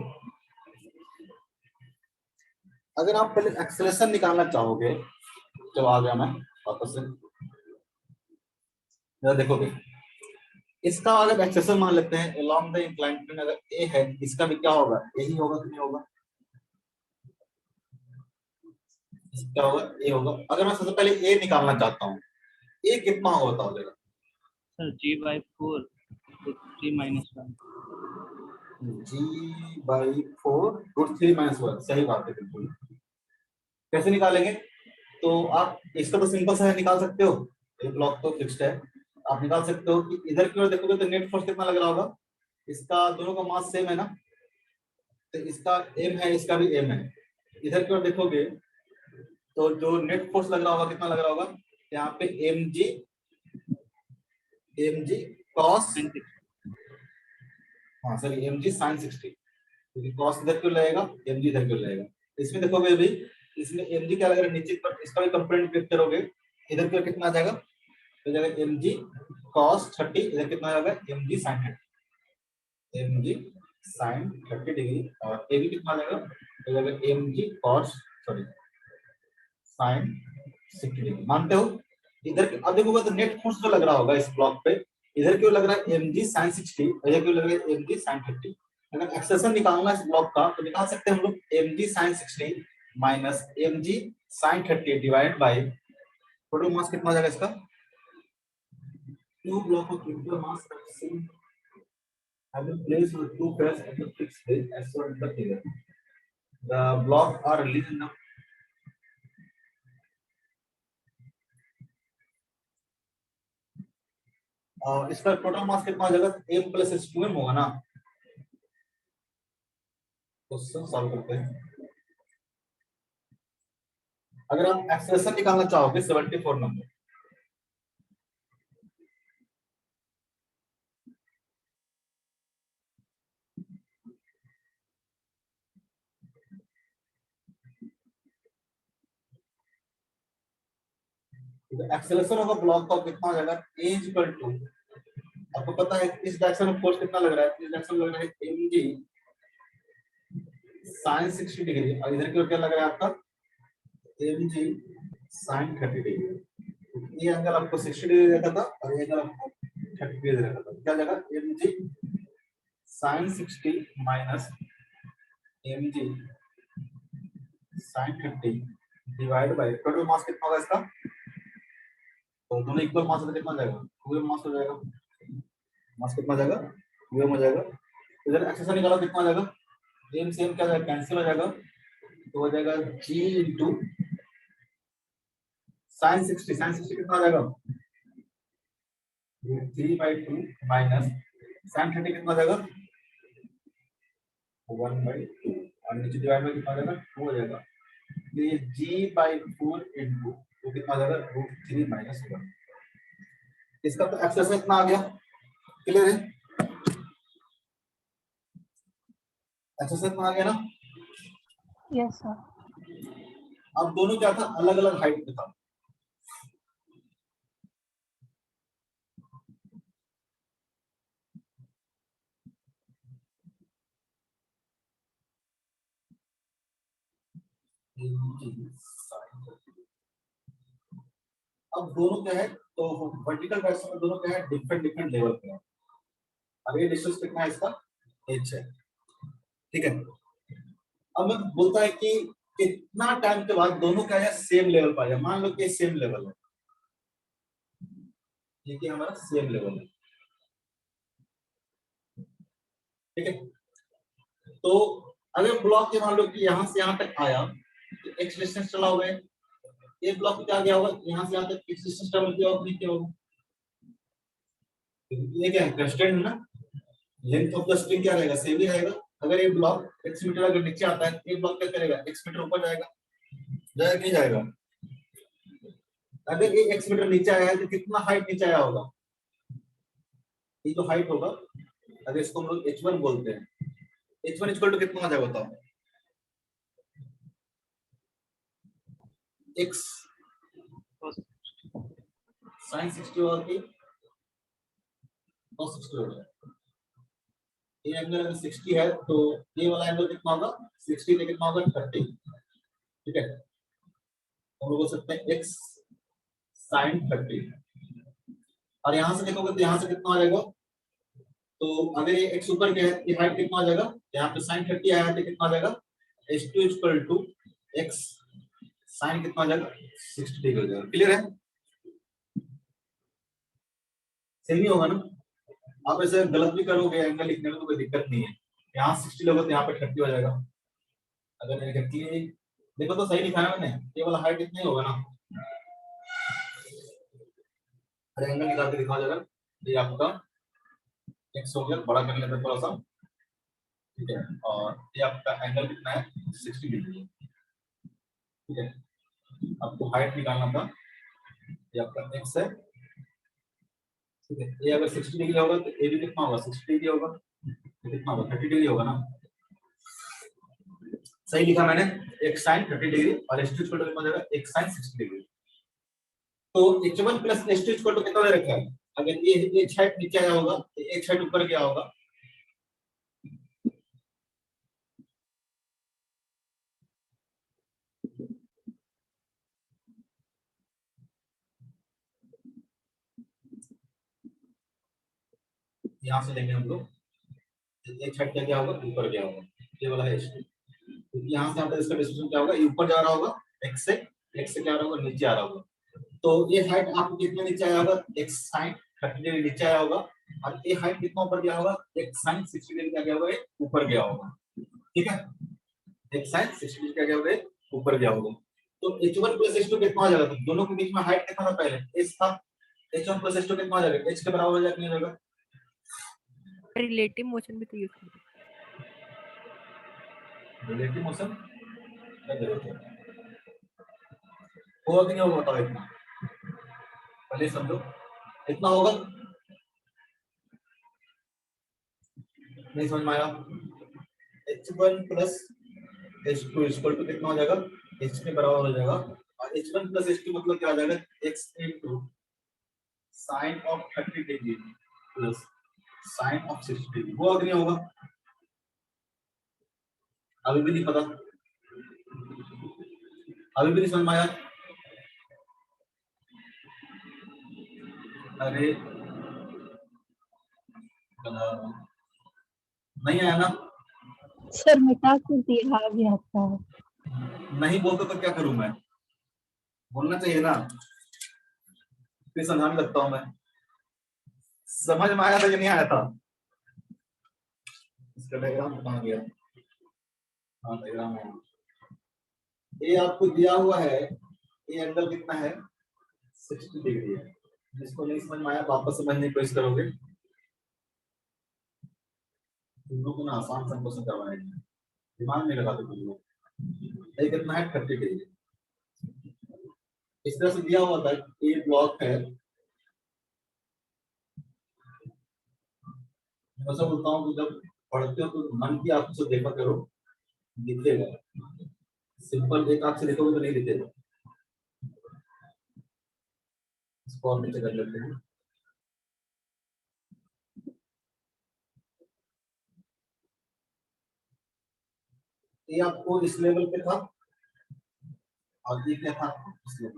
अगर आप पहले एक्सेलरेशन निकालना चाहोगे, चलो आ गया मैं वापस से, जरा देखोगे इसका अगर एक्सेलरेशन मान लेते हैं along द इंक्लाइंड प्लेन, अगर ए है इसका भी क्या होगा? यही होगा कि नहीं होगा? क्या होगा? ए होगा। अगर मैं सबसे पहले ए निकालना चाहता हूँ, ए कितना होगा बताओ जरा? सर g/4 तो 3 - 1। g/4 √3 - 1, सही बात है बिल्कुल। कैसे निकालेंगे? तो आप इसका तो सिंपल सा है, निकाल सकते हो। ये ब्लॉक तो फिक्स्ड है, आप निकाल सकते हो कि इधर की ओर देखोगे तो नेट फोर्स कितना लग रहा होगा? इसका दोनों का मास सेम है ना, तो इसका m है, इसका भी m है। इधर की ओर देखोगे तो जो नेट फोर्स लग रहा होगा कितना लग रहा होगा? यहाँ पे mg cos, हाँ सॉरी mg sin 60, क्योंकि cos इधर क्यों लगेगा, mg इधर क्यों लगेगा। इसमें देखोगे अभी इसमें mg क्या लग रहा है नीचे पर, इसका भी कंपोनेंट क्लिक करोगे इधर क्यों कितना आ जाएगा? तो जाएगा mg cos 30, इधर कितना आ जाएगा? mg sin 30, mg sin 30 degree, और ये भी कितना आ जाएगा? तो जाएगा mg cos sorry sin 60 degree. मानते हो? इधर अब देखोगे तो नेट फोर्स जो लग रहा होगा इस ब्लॉक पे, इधर क्यों लग रहा है mg sin 60, इधर क्यों लग रहा है mg sin 30। अगर एक्सेलरेशन निकालना है इस ब्लॉक का तो निकाल सकते हैं हम लोग mg sin 60 minus mg sin 30 divide by total mass कितना आ जाएगा इसका? Two block of critical mass have been placed with two pairs at the fixed place as shown in the figure. The blocks are released in the इसका टोटल मास कितना हो जाएगा? m + s2m होगा ना। क्वेश्चन सॉल्व करते हैं। अगर आप एक्सेलरेशन निकालना चाहोगे 74 नंबर, एक्सेलरेशन होगा ब्लॉक का कितना हो जाएगा? a = आपको पता है इस डायरेक्शन में फोर्स कितना लग रहा है? इस डायरेक्शन में लग रहा है mg sin 60 डिग्री, और इधर की ओर क्या लग रहा है आपका? mg sin 30 degree. ये एंगल आपको 60 डिग्री रहता था और ये एंगल आपको 30 डिग्री रहता था। क्या जगह? mg sin 60 minus mg sin 30 divide by total mass कितना होगा इसका? तो दोनों इक्वल मास है तो कितना जाएगा? 2m मास हो जाएगा। मास कितना जाएगा? 2m हो जाएगा। इधर एक्सेलरेशन निकालो कितना जाएगा? m से m क्या जाएगा? कैंसिल हो जाएगा, तो हो जाएगा g into sin 60 कितना आ जाएगा? 3/2 माइनस sin 30 कितना आ जाएगा? 1/2, और नीचे डिवाइड में कितना आ जाएगा? 2 हो जाएगा। तो ये g/4 into तो कितना आ जाएगा? √3 - 1। इसका तो एक्सेलरेशन इतना आ गया। क्लियर है? एक्सेलरेशन इतना आ गया ना। Yes sir. अब दोनों क्या था? अलग अलग हाइट पे था। अब दोनों क्या है, तो वर्टिकल डायरेक्शन में दोनों क्या है, डिफरेंट डिफरेंट लेवल पे है। अब ये डिस्टेंस कितना है इसका, h है, ठीक है। अब मैं बोलता है कि कितना टाइम के बाद दोनों क्या है, सेम लेवल पर आ जाए। मान लो कि सेम लेवल है, ये कि हमारा सेम लेवल है, ठीक है। तो अगर ब्लॉक के मान लो कि यहाँ से यहाँ तक आया तो x डिस्टेंस चला हुआ है, ये ब्लॉक क्या गया होगा, यहाँ से यहाँ तक x डिस्टेंस ट्रेवल किया होगा, नहीं किया होगा। ये क्या है, कांस्टेंट है ना, लेंथ ऑफ द स्ट्रिंग क्या रहेगा, सेम ही रहेगा। अगर ये ब्लॉक x मीटर अगर नीचे आता है, एक ब्लॉक क्या करेगा, x मीटर ऊपर जाएगा, जाएगा नहीं जाएगा। अगर ये x मीटर नीचे आया है तो कितना हाइट नीचे आया होगा, ये तो हाइट होगा। अगर इसको हम लोग h1 बोलते हैं, h1 इक्वल टू कितना आ जाएगा बताओ, x sin 60 होगा कि cos 60 होगा। ये एंगल अगर 60 है तो ये वाला एंगल कितना होगा, 60 में कितना होगा, 30, ठीक है। हम लोग बोल सकते हैं x sin 30। और यहां से देखोगे तो यहां से कितना आ जाएगा, तो अगर ये x ऊपर गया है, ये हाइट कितना आ जाएगा, यहाँ पे sin 30 आया है तो कितना आ जाएगा, h2 equal to x sin कितना आ जाएगा, 60 डिग्री हो जाएगा। क्लियर है, सही नहीं होगा ना। आप ऐसे गलत भी करोगे एंगल लिखने में तो कोई दिक्कत नहीं है, यहाँ 60 लोगे तो यहाँ पे 30 हो जाएगा। अगर एग्जैक्टली देखो तो सही लिखा है मैंने, ये वाला हाइट इतना ही होगा ना। अरे एंगल निकाल के दिखा जाएगा, ये आपका x हो गया, बड़ा कर लेते हैं थोड़ा सा, ठीक है। और ये आपका एंगल कितना है, 60 डिग्री, ठीक है। आपको हाइट निकालना था, ये आपका x है, ठीक है। ये अगर 60 डिग्री होगा तो ये भी कितना होगा, 60 डिग्री होगा, ये कितना होगा, 30 डिग्री होगा ना। सही लिखा मैंने, x sin 30 डिग्री और h2 इक्वल टू कितना हो जाएगा, x sin 60 डिग्री। तो h1 plus h2 equal to कितना दे रखा है, अगर ये h हाइट नीचे आया होगा तो h हाइट ऊपर गया होगा, यहां से लेंगे हम लोग, h हाइट क्या गया होगा, ऊपर गया होगा, ये वाला है h2। तो यहां से यहाँ तक इसका डिस्टेंस क्या होगा, ये ऊपर जा रहा होगा, x से क्या आ रहा होगा, नीचे आ रहा होगा। तो ये हाइट आपको कितना नीचे आया होगा, x sin 30 डिग्री नीचे आया होगा, और ये हाइट कितना ऊपर गया होगा, x sin 60 डिग्री क्या गया होगा, ये ऊपर गया होगा, ठीक है। x sin 60 डिग्री क्या गया होगा, ये ऊपर गया होगा। तो h1 प्लस h2 कितना आ जाएगा, तो दोनों के बीच में हाइट कितना था पहले, h था, h1 प्लस h2 कितना आ जाएगा, h के बराबर हो जाएगा, नहीं हो जाएगा। रिलेटिव मोशन भी तो यूज करते हैं। रिलेटिव मोशन क्या जरूरत है, होगा कि नहीं होगा बताओ, इतना पहले समझो, इतना होगा, नहीं समझ में आया। h1 plus h2 equal to कितना हो जाएगा, h के बराबर हो जाएगा, और h1 प्लस h2 मतलब क्या आ जाएगा, x into sin of 30 degree plus sin of 60 degree. होगा कि नहीं होगा, अभी भी नहीं पता, अभी भी नहीं समझ में आया। अरे नहीं आया ना, सर मिटा क्यों दिया, आ गया था। नहीं बोलते तो क्या करूं मैं, बोलना चाहिए ना, फिर समझाने लगता हूं मैं। समझ में आया था कि नहीं आया था, इसका डायग्राम कहां गया, हाँ डायग्राम है। ये आपको दिया हुआ है, ये एंगल कितना है, 60 डिग्री है। जिसको नहीं समझ में आया वापस समझने की कोशिश करोगे, तुम लोग को ना आसान सा क्वेश्चन करवाएंगे, दिमाग नहीं लगाते तुम लोग। ये कितना है, 30 डिग्री। इस तरह से दिया हुआ था, ये ब्लॉक है, मैं ऐसा बोलता हूँ कि जब पढ़ते हो तो मन की आंखों से देखा करो, दिखेगा। सिंपल एक आंख से देखोगे तो नहीं दिखेगा। इसको और नीचे कर लेते हैं। ये आपको इस लेवल पे था, और ये क्या था इसलिए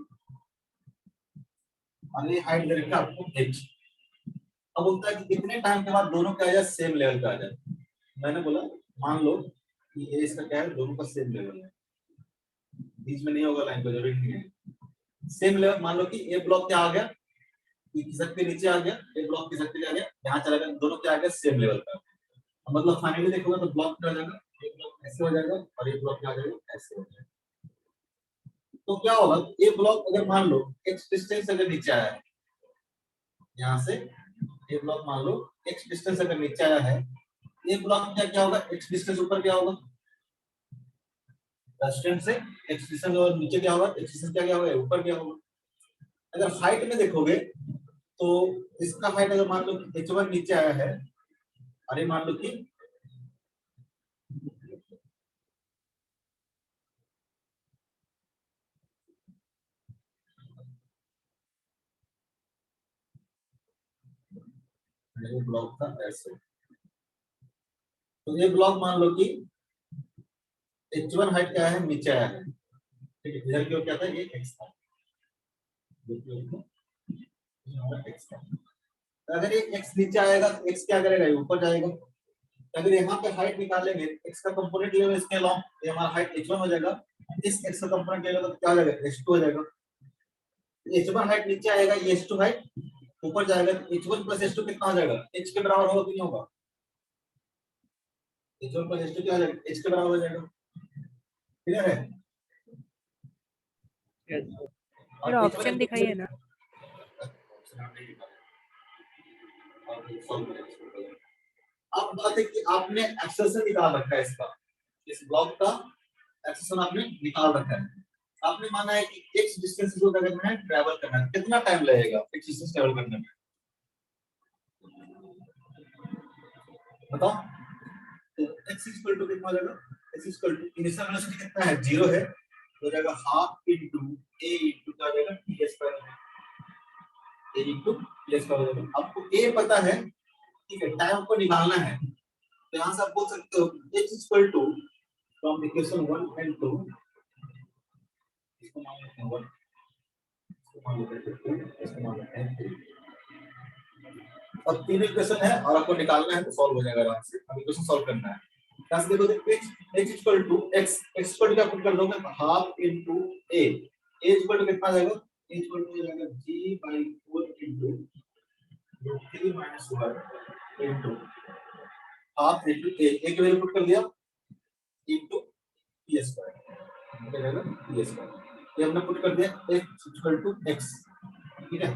और ये हाइट दे रखा आपको h। अब बोलता है कि कितने टाइम के बाद दोनों क्या आ जाए सेम लेवल पे आ जाए। मैंने बोला मान लो कि ये इसका क्या है दोनों का सेम लेवल है, बीच में नहीं होगा लाइन को जरूरी नहीं है। सेम लेवल मान लो कि ए ब्लॉक क्या आ गया ये खिसक के नीचे आ गया, ए ब्लॉक खिसक के आ गया, यहाँ चला गया, दोनों क्या आ गया सेम लेवल पे। मतलब फाइनली देखोगे तो ब्लॉक क्या हो जाएगा, एक ब्लॉक ऐसे हो जाएगा और एक ब्लॉक क्या हो जाएगा ऐसे हो जाएगा। तो क्या होगा ये ब्लॉक अगर मान लो x डिस्टेंस अगर नीचे आया है यहाँ से, ये ब्लॉक मान लो x डिस्टेंस अगर नीचे आया है, ये ब्लॉक क्या होगा x डिस्टेंस ऊपर क्या होगा डिस्टेंस से x डिस्टेंस और नीचे क्या होगा x डिस्टेंस क्या होगा ऊपर क्या होगा। अगर हाइट में देखोगे तो इसका हाइट अगर मान लो h1 नीचे आया है, अरे मान लो कि ये ब्लॉक था ऐसे, तो ये ब्लॉक मान लो कि h1 हाइट क्या है नीचे आया है, ठीक है, इधर की ओर क्या था ये x था, x था। अगर ये x नीचे आएगा तो x क्या करेगा ये ऊपर जाएगा। अगर यहाँ पे हाइट निकालेंगे x का कंपोनेंट ले लो इसके अलावा, ये हमारा हाइट h1 हो जाएगा, इस x का कंपोनेंट ले लो तो क्या हो जाएगा h2 हो जाएगा। h1 हाइट नीचे आएगा, ये h2 हाइट ऊपर जाएगा, तो h1 प्लस h2 कितना हो जाएगा h के बराबर होगा कि नहीं होगा, h1 प्लस h2 क्या हो जाएगा h के बराबर हो जाएगा। क्लियर है? फिर ऑप्शन दिखाइए ना। अब बात है कि आपने एक्सेशन निकाल रखा है इसका, इस ब्लॉक का एक्सेशन आपने निकाल रखा है। आपने माना है कि x डिस्टेंस को करना है ट्रैवल करना है, कितना टाइम लगेगा x डिस्टेंस ट्रैवल करने में बताओ। तो x इक्वल टू कितना हो जाएगा, x equal to initial velocity कितना है 0 है, हो जाएगा हाफ इनटू a इनटू क्या हो जाएगा t square, a into t square हो जाएगा। आपको a पता है, ठीक है, टाइम को निकालना है, तो यहां से आप बोल सकते हो x equal to from equation 1 and 2, इसको मान लेते हैं 1, इसको मान लेते हैं 2, इसको मान लेते हैं 3। अब तीन इक्वेशन है और आपको निकालना है तो सॉल्व हो जाएगा आराम से। अब इक्वेशन सॉल्व करना है, यहां से देखो x equal to x equal to क्या पुट कर दोगे half into a equal to कितना आ जाएगा, a इक्वल टू हो जाएगा g/4 into √3 - 1 into half into a की वैल्यू पुट कर दिया इनटू t स्क्वायर हो जाएगा t स्क्वायर, ये हमने पुट कर दिया x इक्वल टू x, ठीक है।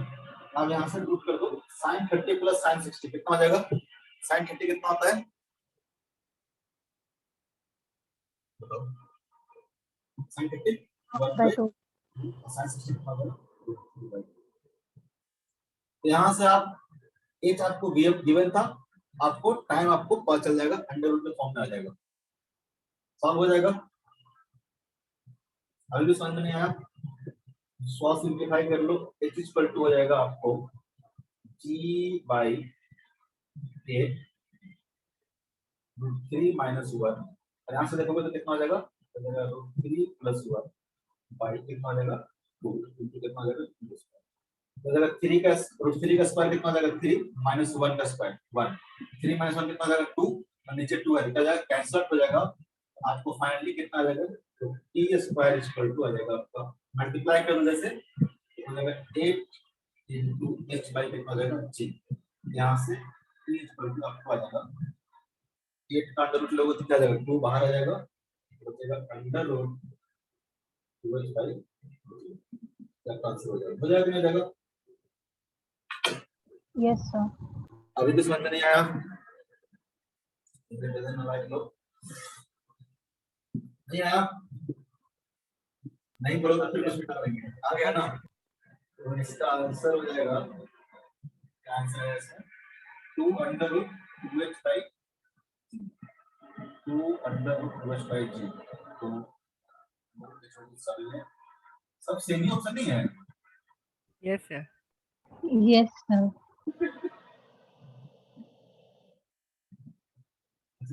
अब यहां से पुट कर दो sin 30 प्लस sin 60 कितना हो जाएगा, sin 30 कितना होता है बताओ, sin 30 1 by 2 sin 60 कितना होगा। तो यहां से आप एच आपको गिवन था, आपको टाइम आपको पता चल जाएगा, अंडर रूट के फॉर्म में आ जाएगा, सॉल्व हो जाएगा। अभी भी समझ में नहीं आया, सॉल्व सिंपलीफाई कर लो, h इक्वल टू हो जाएगा आपको g/8 √3 - 1, और यहाँ से देखोगे तो कितना हो जाएगा √3 + 1 बाई कितना हो जाएगा 2 इनटू कितना हो जाएगा 2 स्क्वायर, हो जाएगा 3 का √3 का स्क्वायर कितना हो जाएगा 3 - 1 का स्क्वायर 1, 3 - 1 कितना हो जाएगा 2 और नीचे 2 है, क्या जाएगा कैंसिल आउट हो जाएगा, आपको फाइनली कितना आ जाएगा तो t स्क्वायर इक्वल टू आ जाएगा आपका, मल्टीप्लाई कर दो जैसे हो जाएगा 8 इनटू h बाई कितना हो जाएगा g, यहां से t इक्वल टू आपको आ जाएगा 8 का अंडर रूट लोगे तो क्या आ जाएगा 2 बाहर आ जाएगा, हो जाएगा अंडर रूट 2h बाई या कैंसिल हो जाएगा, हो जाएगा नहीं जाएगा। Yes sir. अभी भी समझ में नहीं आया, नहीं आया, नहीं बोलो तो फिर कुछ भी करेंगे, आ गया ना, तो इसका आंसर हो जाएगा, क्या आंसर है इसका 2 under root 2h by 2 under root 2h by g, तो सब सेम ही ऑप्शन नहीं है। Yes sir. Yes sir.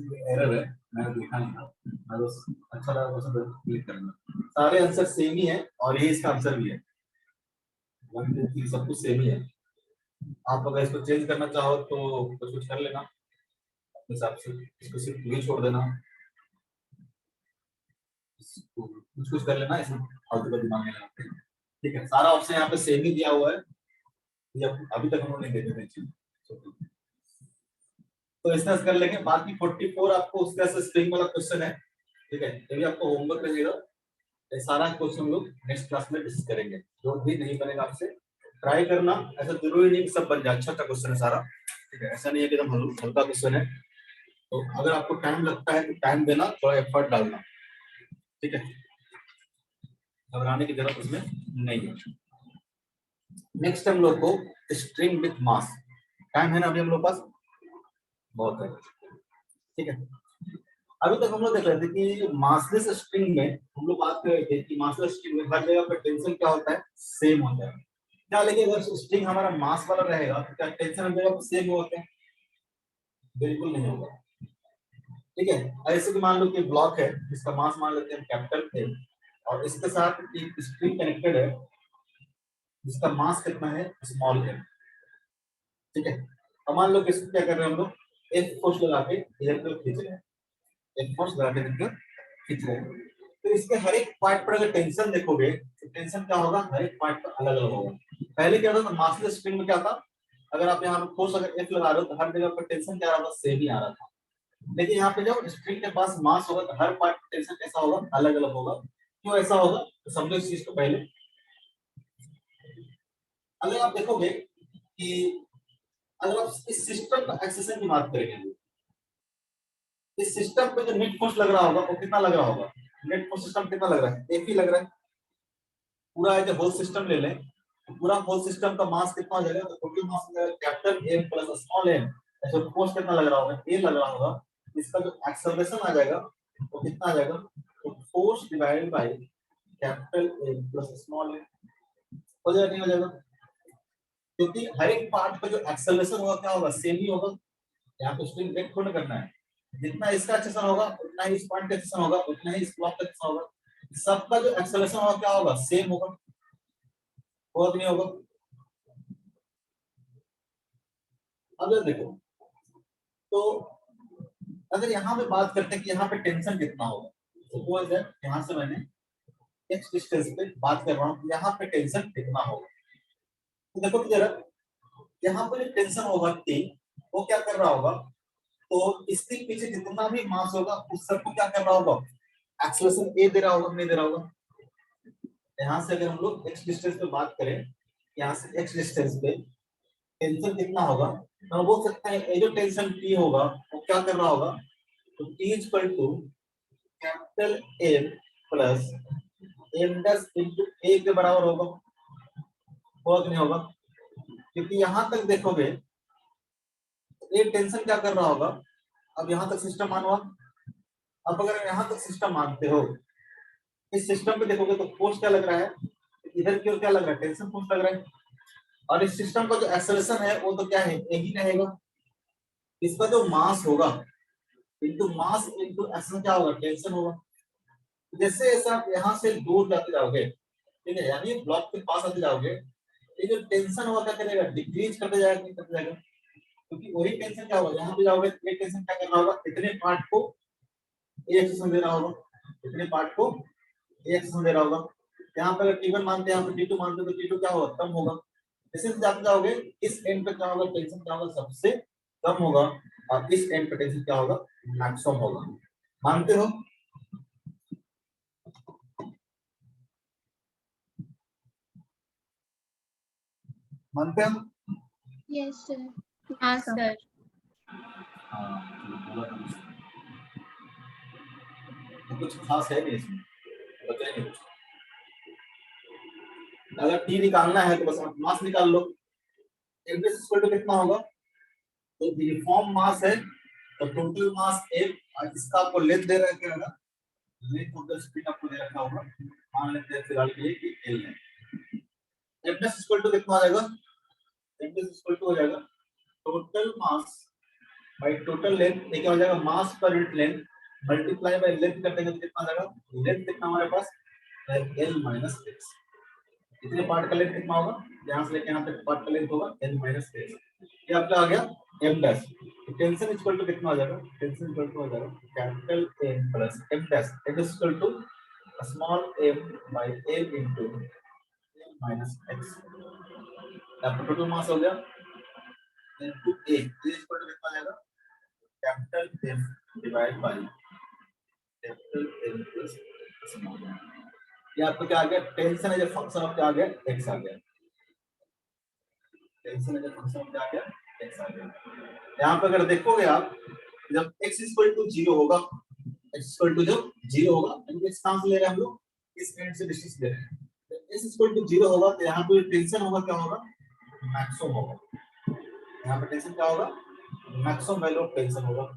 Error है, मैंने देखा नहीं था, मैं बस अच्छा लगा क्वेश्चन क्लिक करना। सारे आंसर सेम ही है और ये इसका आंसर भी है, 1 2 3 सब कुछ सेम ही है। आप अगर इसको चेंज करना चाहो तो कुछ कर लेना अपने हिसाब से, इसको सिर्फ ये छोड़ देना, कुछ कर लेना, इसमें फालतू का दिमाग नहीं लगाते। ठीक है, सारा ऑप्शन यहाँ पे सेम ही दिया हुआ है, ये अभी तक हम लोग नहीं देखे थे चीज, तो इस तरह से कर लेंगे। बाकी 44 आपको उस तरह से स्ट्रिंग वाला क्वेश्चन है, ठीक है, ये भी आपको होमवर्क रहेगा। ये सारा क्वेश्चन हम लोग नेक्स्ट क्लास में डिस्कस करेंगे, जो भी नहीं बनेगा आपसे ट्राई करना, ऐसा जरूरी नहीं कि सब बन जाए। अच्छा क्वेश्चन है सारा, ठीक है, ऐसा नहीं है कि एकदम हल्का क्वेश्चन है, तो अगर आपको टाइम लगता है तो टाइम देना, थोड़ा एफर्ट डालना, ठीक है, घबराने की जरूरत उसमें नहीं है। नेक्स्ट हम लोग को स्ट्रिंग विथ मास, टाइम है ना अभी हम लोग पास, बहुत है, ठीक है। अभी तक हम लोग देख रहे थे कि मासलेस स्ट्रिंग में हम लोग बात कर रहे थे कि मासलेस स्ट्रिंग में हर जगह पर टेंशन क्या होता है, सेम होता है। क्या लेकिन अगर स्ट्रिंग हमारा मास वाला रहेगा तो क्या टेंशन हर जगह पर सेम होता है? बिल्कुल नहीं होगा, ठीक है। ऐसे कि मान लो कि ब्लॉक है जिसका मास मान लेते हैं कैपिटल ए, और इसके साथ एक स्ट्रिंग कनेक्टेड है जिसका मास कितना है, स्मॉल है, ठीक है। अब मान लो कि इसको क्या कर रहे हैं हम लोग, एक फोर्स लगा के इधर को खींच रहे हैं, एक फोर्स लगा के इधर खींच रहे हैं, तो इसके हर एक पार्ट पर अगर टेंशन देखोगे तो टेंशन क्या होगा, हर एक पार्ट पर अलग अलग होगा। पहले क्या था, मासलेस स्ट्रिंग में क्या था, अगर आप यहाँ पे फोर्स अगर एफ लगा रहे हो तो हर जगह पर टेंशन क्या आ रहा था, सेम ही आ रहा था। लेकिन यहाँ पे जब स्ट्रिंग के पास मास होगा तो हर पार्ट पर टेंशन कैसा होगा, अलग अलग होगा। क्यों ऐसा होगा, तो समझो इस चीज को पहले। अगर आप देखोगे कि अगर आप इस सिस्टम का एक्सेशन की बात करेंगे, इस सिस्टम पे जो नेट फोर्स लग रहा होगा वो कितना लग रहा होगा, नेट फोर्स सिस्टम कितना लग रहा है, एक ही लग रहा है। पूरा जो होल सिस्टम ले लें तो पूरा होल सिस्टम का मास कितना हो जाएगा, तो टोटल मास हो जाएगा capital M plus small m. ऐसे फोर्स कितना लग रहा होगा, ए लग रहा होगा। इसका जो एक्सेलरेशन आ जाएगा वो कितना आ जाएगा, तो force divided by capital M plus small m हो जाएगा, नहीं हो जाएगा, क्योंकि हर एक पार्ट का जो एक्सेलरेशन होगा क्या होगा, सेम ही होगा। यहाँ पे स्ट्रिंग ब्रेक थोड़ा करना है, जितना इसका एक्सेलरेशन होगा उतना ही इस पॉइंट का एक्सेलरेशन होगा, उतना ही इस ब्लॉक का एक्सेलरेशन होगा। सबका जो एक्सेलरेशन होगा क्या होगा, सेम होगा, और नहीं होगा। अगर देखो तो अगर यहाँ पे बात करते हैं कि यहाँ पे टेंशन कितना होगा, सपोज है यहाँ से मैंने एक्स डिस्टेंस पे बात कर रहा हूँ, यहाँ पे टेंशन कितना होगा। तो देखो जरा, यहाँ पे जो टेंशन होगा टी, वो क्या कर रहा होगा, तो इसके पीछे जितना भी मास होगा उस सबको क्या कर रहा होगा, एक्सेलरेशन ए दे रहा होगा, नहीं दे रहा होगा। यहाँ से अगर हम लोग एक्स डिस्टेंस पे बात करें, यहाँ से एक्स डिस्टेंस पे टेंशन कितना होगा, तो बोल सकते हैं ये जो टेंशन टी होगा वो क्या कर रहा होगा, तो T is equal to capital M plus M dash into A के बराबर होगा कि नहीं होगा। क्योंकि यहाँ तक देखोगे ये टेंशन क्या कर रहा होगा, अब यहाँ तक सिस्टम मान हुआ। अब अगर यहाँ तक सिस्टम मानते हो, इस सिस्टम पे देखोगे तो फोर्स क्या लग रहा है, इधर की ओर क्या लग रहा है, टेंशन फोर्स लग रहा है। और इस सिस्टम का जो एक्सेलरेशन है वो तो क्या है, यही रहेगा। इसका जो मास होगा इनटू मास इनटू एक्सेलरेशन क्या होगा, टेंशन होगा। जैसे जैसे आप यहाँ से दूर जाते जाओगे, ठीक है, यानी ब्लॉक के पास आते जाओगे, ये जो टेंशन होगा क्या करेगा, डिक्रीज करते जाएगा, नहीं करते जाएगा। क्योंकि वही टेंशन क्या होगा, यहाँ पे जाओगे ये टेंशन क्या करना होगा, इतने पार्ट को ए एक्सेलरेशन दे रहा होगा, इतने पार्ट को ए एक्सेलरेशन दे रहा होगा। यहाँ पे अगर T1 मानते हैं, यहाँ पे T2 मानते हैं, तो T2 क्या होगा, कम होगा। जैसे जाते जाओगे इस एंड पे क्या होगा, टेंशन क्या होगा, सबसे कम होगा, और इस एंड पे टेंशन क्या होगा, मैक्सिमम होगा। मानते हो? मानते हो? Yes sir. हाँ सर। तो कुछ खास है नहीं इसमें, बताइए कुछ। अगर टी निकालना है तो बस आप मास निकाल लो, एवरेज इक्वल टू कितना होगा, तो यूनिफॉर्म मास है तो टोटल मास एल, और इसका आपको लेंथ दे रखा है ना, लेंथ ऑफ द स्प्रिंग आपको दे रखा होगा, मान लेते हैं फिलहाल के लिए कि एल है। एवरेज इक्वल टू कितना आ जाएगा, एवरेज इक्वल टू हो जाएगा total mass by total length, ये क्या हो जाएगा mass per unit length multiply by length कर देंगे तो कितना आ जाएगा, लेंथ कितना हमारे पास l माइनस x, इतने पार्ट का लेंथ कितना होगा, यहाँ से लेके यहाँ तक पार्ट का लेंथ होगा l माइनस x, ये आपका आ गया m डैश। तो टेंशन इक्वल टू कितना हो जाएगा, टेंशन इक्वल टू हो जाएगा capital M plus m dash, m is equal to small m by l into l minus x, आपका टोटल मास हो गया into a, is equal to कितना आ जाएगा capital M divide by capital M plus small m, ये आपको क्या आ गया, tension as a function of क्या आ गया, x आ गया, tension as a function of क्या आ गया, x आ गया। यहाँ पे अगर देखोगे आप, जब x इक्वल टू 0 होगा, x इक्वल टू जब 0 होगा, तो x कहां से ले रहे हैं हम लोग, इस एंड से डिस्टेंस ले रहे हैं, जब x इक्वल टू 0 होगा तो यहाँ पे टेंशन होगा क्या होगा, मैक्सिमम होगा, यहाँ पे टेंशन क्या होगा, मैक्सिमम वैल्यू ऑफ टेंशन होगा।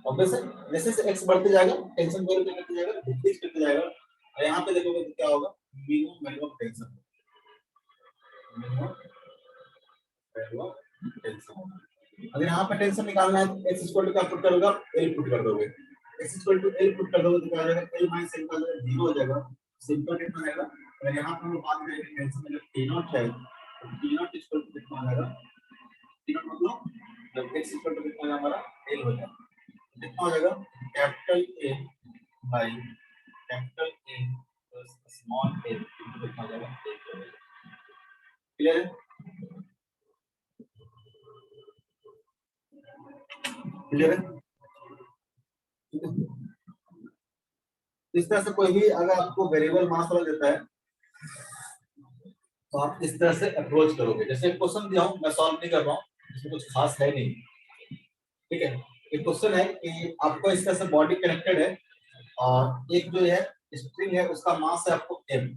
ऑब्वियस है, जैसे जैसे x बढ़ते जाएगा टेंशन वैल्यू क्या करते जाएगा, डिक्रीज करते जाएगा, और यहाँ पे देखोगे तो क्या होगा, minimum value of tension, minimum value of tension होगा। अगर यहाँ पे टेंशन निकालना है तो x इक्वल टू क्या पुट करोगे, l पुट कर दोगे, x equal to l put कर दोगे तो क्या हो जाएगा, l माइनस l का 0 हो जाएगा, सिंपल कितना आएगा, अगर यहाँ पे हम लोग बात करें टेंशन में जब t0 है तो t0 इक्वल टू कितना आ जाएगा, t0 मतलब जब x इक्वल टू कितना हमारा l हो जाएगा, कितना हो जाएगा capital A by capital A plus small a कितना हो जाएगा, क्लियर है, क्लियर है। इस तरह से कोई भी अगर आपको वेरिएबल मास वाला देता है तो आप इस तरह से अप्रोच करोगे, जैसे एक क्वेश्चन दिया हूं, मैं सॉल्व नहीं कर रहा हूं, इसमें कुछ खास है नहीं, ठीक है। एक क्वेश्चन है कि आपको इस तरह से बॉडी कनेक्टेड है और एक जो है स्ट्रिंग है उसका मास है आपको m,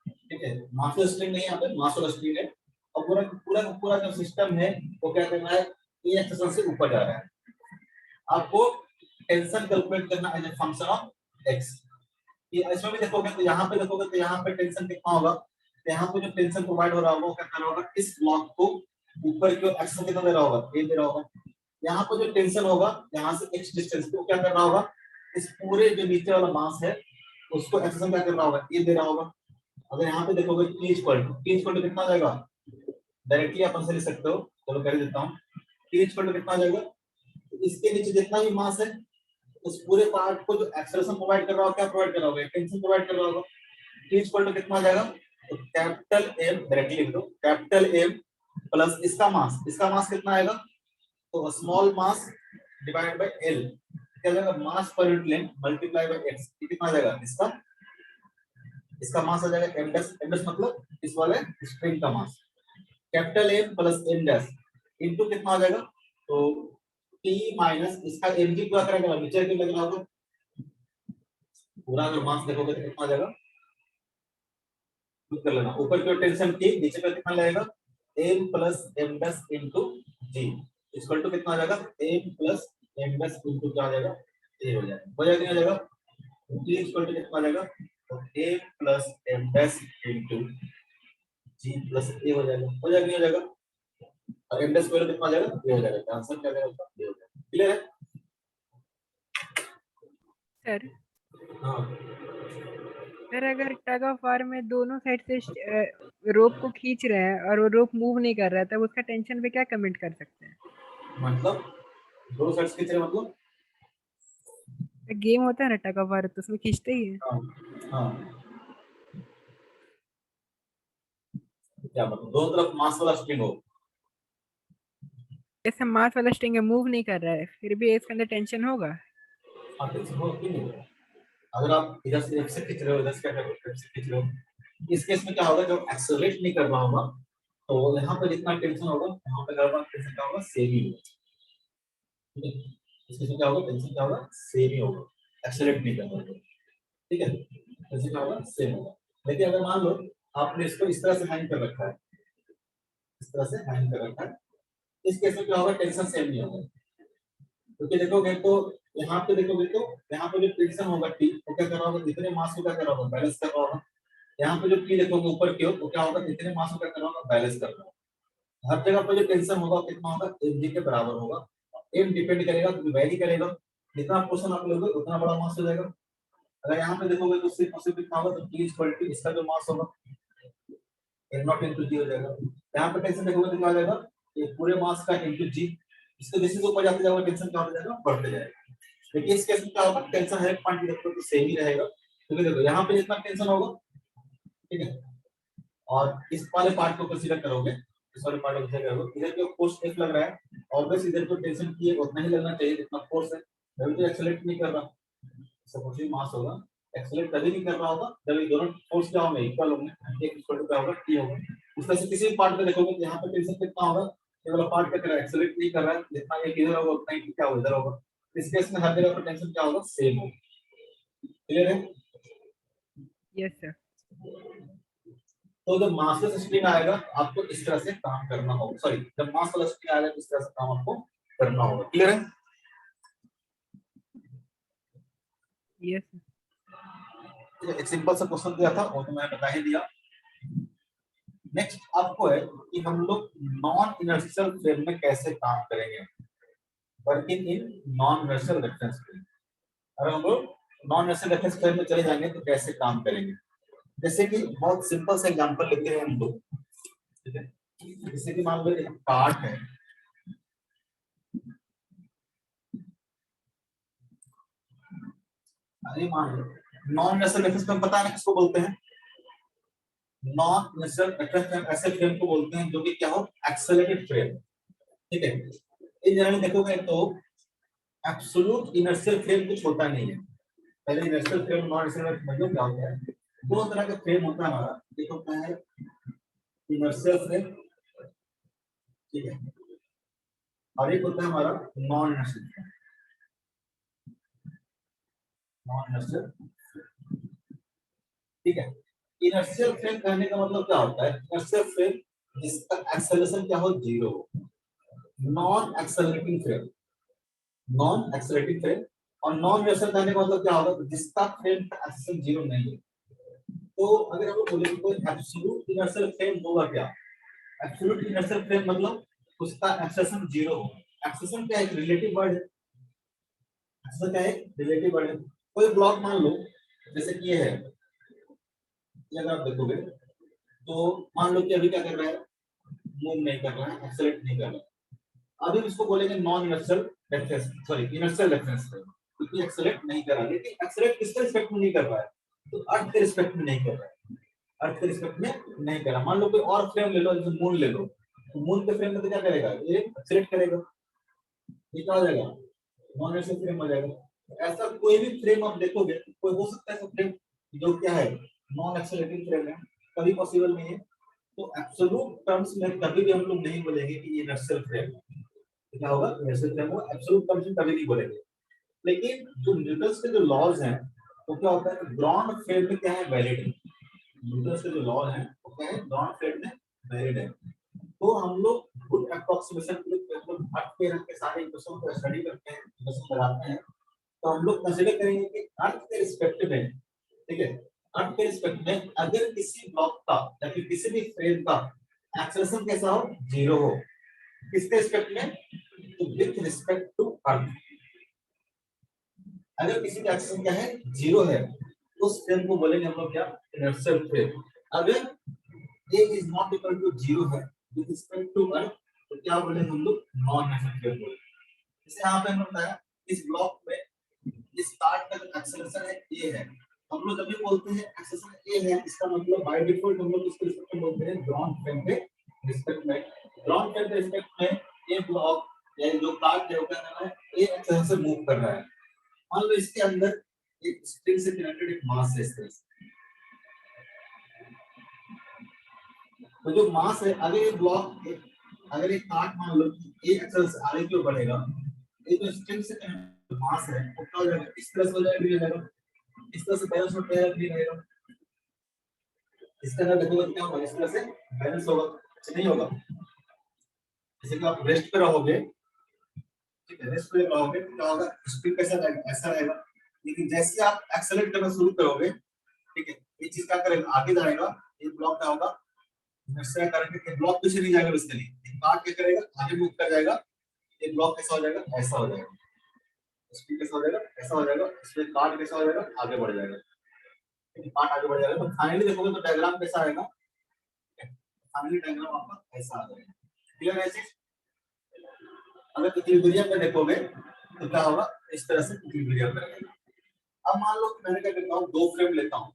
ठीक है, मास वाला स्ट्रिंग नहीं है, यहाँ पे मास वाला स्ट्रिंग है, और पूरा पूरा पूरा जो सिस्टम है वो क्या करना है, ये एक्सेशन से ऊपर जा रहा है, आपको टेंशन कैलकुलेट करना as a function of x, ये इसमें भी देखोगे तो यहाँ पे देखोगे तो यहाँ पे टेंशन कितना होगा, तो यहाँ पे जो टेंशन प्रोवाइड हो रहा होगा वो क्या कर रहा होगा, इस ब्लॉक को ऊपर की ओर एक्सेशन कितना दे रहा होगा, a दे रहा होगा, यहाँ पर जो टेंशन होगा यहाँ से x डिस्टेंस पे क्या कर रहा होगा, इस पूरे जो नीचे वाला मास है उसको एक्सेशन क्या कर रहा होगा, ये दे रहा होगा। अगर यहाँ पे देखोगे t इक्वल टू कितना जाएगा, डायरेक्टली अपन से लिख सकते हो, चलो कर देता हूँ, t इक्वल टू कितना जाएगा, इसके नीचे जितना भी मास है उस पूरे पार्ट को जो एक्सेलरेशन प्रोवाइड कर रहा होगा, क्या प्रोवाइड कर रहा होगा, टेंशन प्रोवाइड कर रहा होगा, t इक्वल टू कितना जाएगा, तो कैपिटल M डायरेक्टली लिख दो, कैपिटल M प्लस इसका मास कितना आएगा, तो small mass divide by l, क्या जाएगा, mass per unit length multiply by x, कितना आ जाएगा, इसका मास आ जाएगा m डैश मतलब इस वाले स्ट्रिंग का mass, capital M plus m dash into कितना आ जाएगा, तो t माइनस इसका mg पूरा करेंगे नीचे के लगना होगा, पूरा अगर मास देखोगे तो कितना आ जाएगा, कर लेना, ऊपर की टेंशन t, नीचे का कितना लगेगा m plus m dash into g equal to कितना आ जाएगा, m plus m dash into क्या आ जाएगा, a हो जाएगा, नहीं हो जाएगा, t इक्वल टू कितना आ जाएगा, तो a plus m dash into g plus a हो जाएगा, नहीं हो जाएगा, और m डैश स्क्वायर कितना आ जाएगा, ये हो जाएगा, आंसर क्या आएगा उसका, ये हो जाएगा, क्लियर है सर हां। सर अगर टग ऑफ वार में दोनों साइड से रोप को खींच रहे हैं और वो रोप मूव नहीं कर रहा है, तब उसका टेंशन पे क्या कमेंट कर सकते हैं, मतलब दोनों साइड खींच रहे हैं, मतलब गेम होता है ना टग ऑफ वार, तो उसमें खींचते ही है, हां क्या मतलब दोनों तरफ मास वाला स्ट्रिंग हो, जैसे मास वाला स्ट्रिंग मूव नहीं कर रहा है फिर भी इसके अंदर टेंशन होगा, टेंशन हो क्यों नहीं होगा, अगर आप इधर से F से खींच रहे हो, इधर से क्या कर रहे हो, F से खींच रहे हो, इस केस में क्या होगा, जब एक्सेलरेट नहीं कर रहा होगा तो यहाँ पर जितना टेंशन होगा यहाँ पे टेंशन क्या होगा, सेम ही होगा, ठीक है, इस केस में क्या होगा, टेंशन क्या होगा, सेम ही होगा, एक्सेलरेट नहीं कर रहा होगा, ठीक है, टेंशन क्या होगा, सेम होगा। लेकिन अगर मान लो आपने इसको इस तरह से हैंग कर रखा है, इस तरह से हैंग कर रखा है, इस केस में क्या होगा, टेंशन सेम नहीं होगा, क्योंकि देखोगे तो यहाँ पे देखोगे तो यहाँ पे जो टेंशन होगा टी वो क्या कर रहा होगा, जितने मास को क्या कर रहा होगा, बैलेंस कर रहा होगा, यहाँ पे जो पी देखोगे ऊपर की ओर वो क्या होगा, जितने मास को क्या कर रहा होगा, बैलेंस कर रहा होगा, हर जगह पे जो टेंशन होगा कितना होगा, mg के बराबर होगा। m डिपेंड करेगा तो वैरी करेगा, जितना पोर्शन आप लोगे उतना बड़ा मास हो जाएगा। अगर यहाँ पे देखोगे तो सिर्फ और सिर्फ कितना होगा, तो t इक्वल टू इसका जो मास होगा m नॉट इनटू g हो जाएगा। यहाँ पे टेंशन देखोगे तो क्या हो जाएगा, ये पूरे मास का इनटू g, इसके जैसे से ऊपर जाते जाओगे टेंशन क्या होता जाएगा, बढ़ते जाएगा। लेकिन इस केस में क्या होगा, टेंशन हर एक पॉइंट पे देखो तो सेम ही रहेगा, क्योंकि देखो यहाँ पे जितना टेंशन होगा, ठीक है, और इस वाले पार्ट को कंसीडर करोगे, इस वाले पार्ट को कंसीडर करोगे, इधर जो फोर्स F लग रहा है, ऑब्वियस इधर जो टेंशन की है उतना ही लगना चाहिए जितना फोर्स है। अभी तो एक्सेलरेट नहीं कर रहा, सपोजिंग मास होगा, एक्सेलरेट तभी नहीं कर रहा होगा जब ये दोनों फोर्स क्या होंगे, इक्वल होंगे, एक इक्वल टू क्या होगा, t होगा। उस तरह से किसी भी पार्ट पे देखोगे तो यहाँ पे टेंशन कितना होगा, ये वाला पार्ट क्या कर रहा है, एक्सेलरेट नहीं कर रहा है, जितना एक इधर होगा उतना ही क्या होगा, इधर होगा। इस केस में हर जगह पर टेंशन क्या होगा, सेम होगा। क्लियर है? Yes sir. तो जब मासलेस स्प्रिंग आएगा आपको इस तरह से काम करना होगा, सॉरी जब मास वाला स्प्रिंग आएगा इस तरह से काम आपको करना होगा। क्लियर है? यस एक सिंपल सा क्वेश्चन दिया था वो तो मैंने बता ही दिया। नेक्स्ट आपको है कि हम लोग नॉन इनर्शियल फ्रेम में कैसे काम करेंगे, working in non inertial reference frame. अगर हम लोग नॉन इनर्शियल रेफरेंस फ्रेम में चले जाएंगे तो कैसे काम करेंगे। जैसे कि बहुत सिंपल सा एग्जांपल लेते हैं हम लोग, ठीक है, जैसे कि मान लो एक कार्ट है, अरे मान लो नॉन इनर्शियल रेफरेंस फ्रेम पता है ना किसको बोलते हैं, नॉन इनर्शियल रेफरेंस फ्रेम ऐसे फ्रेम को बोलते हैं जो कि क्या हो, एक्सेलरेटेड फ्रेम। ठीक है, इन जनरल देखोगे तो एब्सोल्यूट इनर्शियल फ्रेम कुछ होता नहीं है। पहले इनर्शियल फ्रेम नॉन इनर्शियल मतलब क्या होता है, दो तरह का फ्रेम होता है हमारा, एक होता है इनर्शियल फ्रेम, ठीक है, और एक होता है हमारा non inertial frame. Non inertial, ठीक है, इनर्शियल फ्रेम कहने का मतलब क्या होता है, इनर्शियल फ्रेम जिसका एक्सेलरेशन क्या हो, जीरो हो। Non accelerating frame, non accelerating frame, और नॉन इनर्शियल कहने का मतलब क्या होगा, जिसका फ्रेम का एक्सेलरेशन जीरो नहीं है। तो अगर हम लोग बोले तो एब्सोल्यूट इनर्शियल फ्रेम होगा क्या, एब्सोल्यूट इनर्शियल फ्रेम मतलब उसका एक्सेलरेशन जीरो हो। एक्सेलरेशन क्या है, एक रिलेटिव वर्ड है, एक्सेलरेशन क्या है, रिलेटिव वर्ड है। कोई ब्लॉक मान लो जैसे कि ये है, ये अगर आप देखोगे तो मान लो कि अभी क्या कर रहा है, मूव नहीं कर रहा है, एक्सेलरेट नहीं कर रहा है। अभी इसको बोलेंगे non inertial reference, sorry inertial reference frame, क्योंकि एक्सेलरेट नहीं कर रहा। लेकिन एक्सेलरेट किसके रिस्पेक्ट में नहीं कर रहा है, तो अर्थ के रिस्पेक्ट में नहीं कर रहा है, अर्थ के रिस्पेक्ट में नहीं कर रहा। मान लो कोई और फ्रेम ले लो, जैसे मून ले लो, तो मून के फ्रेम में तो क्या करेगा, ये एक्सेलरेट करेगा, ये क्या हो जाएगा, नॉन इनर्शियल फ्रेम हो जाएगा। ऐसा कोई भी फ्रेम आप देखोगे, कोई हो सकता है ऐसा फ्रेम जो क्या है, नॉन एक्सेलरेटिंग फ्रेम है, कभी पॉसिबल नहीं है। तो एब्सोल्यूट टर्म्स में कभी भी हम लोग नहीं बोलेंगे कि ये इनर्शियल फ्रेम है, क्या होगा, इनर्शियल फ्रेम होगा, एब्सोल्यूट टर्म्स में कभी नहीं बोलेंगे। लेकिन जो न्यूटन के जो लॉज हैं वो क्या होता है, ग्राउंड फ्रेम में क्या है, वैलिड है। न्यूटन के जो लॉ है वो क्या है, ग्राउंड फ्रेम में वैलिड है। तो हम लोग गुड अप्रोक्सीमेशन के लिए मतलब अर्थ पे रख के सारे इक्वेशन को स्टडी करते हैं, इक्वेशन लगाते हैं, तो हम लोग कंसीडर करेंगे कि अर्थ के रिस्पेक्ट में, ठीक है, अर्थ के रिस्पेक्ट में अगर किसी ब्लॉक का या फिर किसी भी फ्रेम का एक्सेलरेशन कैसा हो, जीरो हो, किसके रिस्पेक्ट में, तो विथ रिस्पेक्ट टू अर्थ। अगर किसी का एक्सेलरेशन क्या है, जीरो है, उस फ्रेम को बोलेंगे हम लोग क्या, इनर्शियल फ्रेम। अगर a is not equal to 0 है with respect to अर्थ, तो क्या बोलेंगे हम लोग, नॉन इनर्शियल फ्रेम बोलेंगे। जैसे यहाँ पे हमने बताया इस ब्लॉक में इस कार्ड का जो एक्सेलरेशन है a है, हम लोग जब भी बोलते हैं एक्सेलरेशन a है, इसका मतलब बाय डिफॉल्ट हम लोग इसके रिस्पेक्ट में बोलते हैं ग्राउंड फ्रेम के रिस्पेक्ट में। ग्राउंड फ्रेम के रिस्पेक्ट में ये ब्लॉक या जो कार्ड है वो क्या कर रहा है, a एक्सेलरेशन से मूव कर रहा है। मान लो इसके अंदर एक स्ट्रिंग से कनेक्टेड एक मास है इस तरह से, तो जो मास है, अगर ये ब्लॉक, अगर ये कार्ड मान लो ए एक्सेल से आगे की ओर बढ़ेगा, ये जो स्ट्रिंग से कनेक्टेड मास है वो क्या हो जाएगा, इस तरह से हो जाएगा, ग्रीन रहेगा, इस तरह से बैलेंस होता है, ग्रीन रहेगा। इसका अंदर देखोगे क्या होगा, इस तरह से बैलेंस होगा, नहीं होगा। जैसे कि आप रेस्ट पे रहोगे, ठीक है, रेस्ट पे रहोगे तो क्या होगा, स्ट्रिंग कैसा रहेगा, ऐसा रहेगा। लेकिन जैसे आप एक्सेलरेट करना शुरू करोगे, ठीक है, ये चीज क्या करेगा, आगे जाएगा, ये ब्लॉक क्या होगा, इनर्शिया करंट के ब्लॉक पीछे नहीं जाएगा, इसके लिए काट के करेगा, आगे मूव कर जाएगा, एक ब्लॉक कैसा हो जाएगा, ऐसा हो जाएगा, स्पीड कैसा हो जाएगा, ऐसा हो जाएगा, इसमें काट कैसा हो जाएगा, आगे बढ़ जाएगा, काट आगे बढ़ जाएगा। तो फाइनली देखोगे तो डायग्राम कैसा आएगा, फाइनली डायग्राम आपका ऐसा आ जाएगा। क्लियर है चीज? अगर इक्विलिब्रियम में देखोगे तो क्या होगा, इस तरह से इक्विलिब्रियम में रहेगा। अब मान लो कि मैंने क्या करता हूँ, दो फ्रेम लेता हूँ,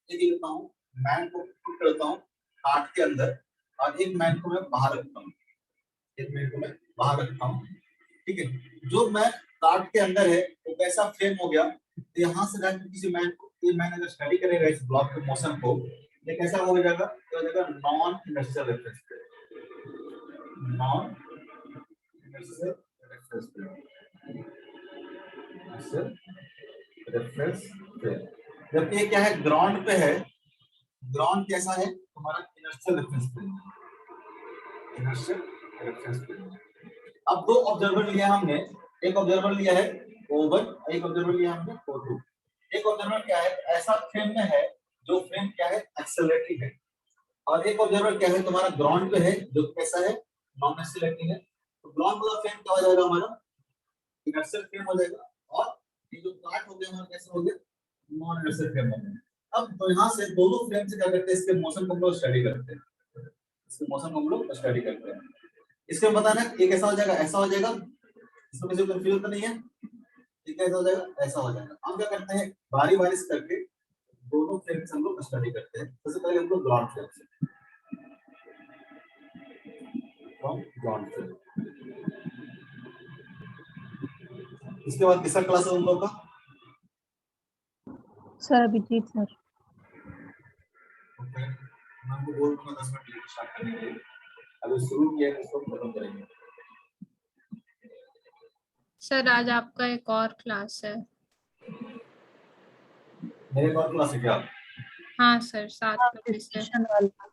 एक लेता हूँ मैन को पुट करता हूँ काट के अंदर, और एक मैन को मैं बाहर रखता हूँ, एक मैन को मैं बाहर रखता हूँ, ठीक है। जो मैन काट के अंदर है वो कैसा फ्रेम हो गया, तो यहाँ से जाकर किसी मैन को, ये मैन अगर स्टडी करेगा इस ब्लॉक के मोशन को, ये कैसा हो जाएगा, तो हो जाएगा non inertial reference frame, non inertial reference frame. जब ये क्या है, ग्राउंड पे है, ग्राउंड कैसा है तुम्हारा, inertial reference frame, inertial reference frame. अब दो ऑब्जर्वर लिया हमने, एक ऑब्जर्वर लिया है O1, एक ऑब्जर्वर लिया हमने O2। एक ऑब्जर्वर क्या है, ऐसा फ्रेम में है जो फ्रेम क्या है, एक्सेलरेटिंग है, और एक ऑब्जर्वर क्या है तुम्हारा ग्राउंड पे है जो कैसा है, नॉन एक्सेलरेटिंग है। तो ग्राउंड वाला फ्रेम क्या हो जाएगा हमारा, इनर्शियल फ्रेम हो जाएगा, और ये जो काट हो गया हमारा कैसा हो गया, नॉन इनर्शियल फ्रेम हो गया। अब तो यहाँ से दोनों फ्रेम से क्या करते हैं, इसके मोशन को हम लोग स्टडी करते हैं, इसके मोशन को हम लोग स्टडी करते हैं। इसके बताना ये कैसा हो जाएगा, ऐसा हो जाएगा, इसमें किसी को कंफ्यूजन तो नहीं है, ठीक है, ऐसा हो जाएगा, ऐसा हो जाएगा। हम क्या करते हैं, बारी बारी से करके दोनों फ्रेम से हम लोग स्टडी करते हैं। सबसे पहले हम लोग ग्राउंड फ्रेम से, ग्राउंड फ्रेम, इसके बाद किसका क्लास है उन लोगों का, सर अभिजीत सर। ओके, मैं आपको बोल दूंगा 10 मिनट लेट स्टार्ट करने के लिए, अभी शुरू किया है इसको खत्म करेंगे। सर आज आपका एक और क्लास है। मेरे कौन क्लास है क्या? हाँ सर, 7 बजे से। डिस्कशन वाला।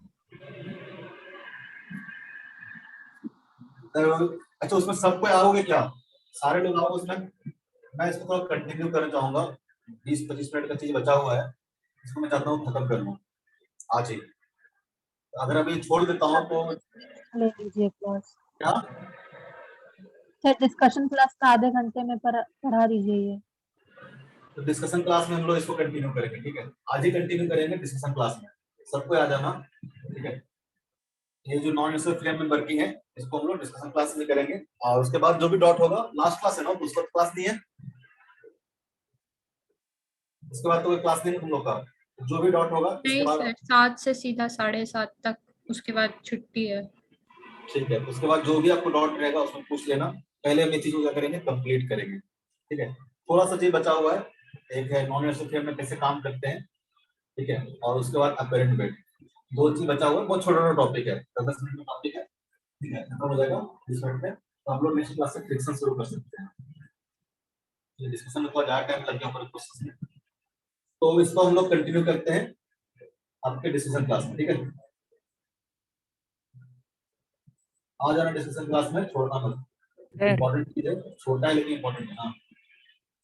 अच्छा, उसमें सब कोई आओगे क्या, सारे लोग आओगे उसमें? मैं इसको थोड़ा कंटिन्यू करना चाहूंगा, 20-25 मिनट का चीज बचा हुआ है, इसको मैं चाहता हूँ खत्म कर लूँ आज ही। अगर अभी छोड़ देता हूँ तो ले लीजिए क्लास। क्या, सर डिस्कशन क्लास का आधे घंटे में पढ़ा दीजिए। तो डिस्कशन क्लास में हम लोग इसको कंटिन्यू करेंगे, ठीक है, आज ही कंटिन्यू करेंगे डिस्कशन क्लास में, सबको आ जाना, ठीक है। ये जो नॉन यूजर फ्रेम में वर्किंग है इसको हम लोग डिस्कशन क्लास में करेंगे, और उसके बाद जो भी डॉट होगा, लास्ट क्लास है ना, दूसरा क्लास नहीं है, उसके बाद तो कोई क्लास नहीं है तुम लोग का, जो भी डॉट होगा उसके नहीं बाद, सर, 7 से सीधा 7:30 तक, उसके बाद छुट्टी है। ठीक है, उसके बाद जो भी आपको डाउट रहेगा उसमें पूछ लेना, पहले हम ये चीज क्या करेंगे, कंप्लीट करेंगे, ठीक है। थोड़ा सा चीज बचा हुआ है, एक है नॉन यूजर फ्रेम में कैसे काम करते हैं, ठीक है, और उसके बाद अपरेंट वेट, दो चीज बचा हुआ है, बहुत छोटा छोटा टॉपिक है, 10 मिनट का टॉपिक है, ठीक है, खत्म हो जाएगा 20 मिनट में। तो हम लोग नेक्स्ट क्लास से फ्रिक्शन शुरू कर सकते हैं, ये डिस्कशन में थोड़ा ज्यादा टाइम लग गया पर कोशिश में, तो इसको हम लोग कंटिन्यू करते हैं आपके डिस्कशन क्लास में, ठीक है। आ जाना डिस्कशन क्लास में, छोड़ना मत, इम्पोर्टेंट चीज है, छोटा है लेकिन इम्पोर्टेंट है। हाँ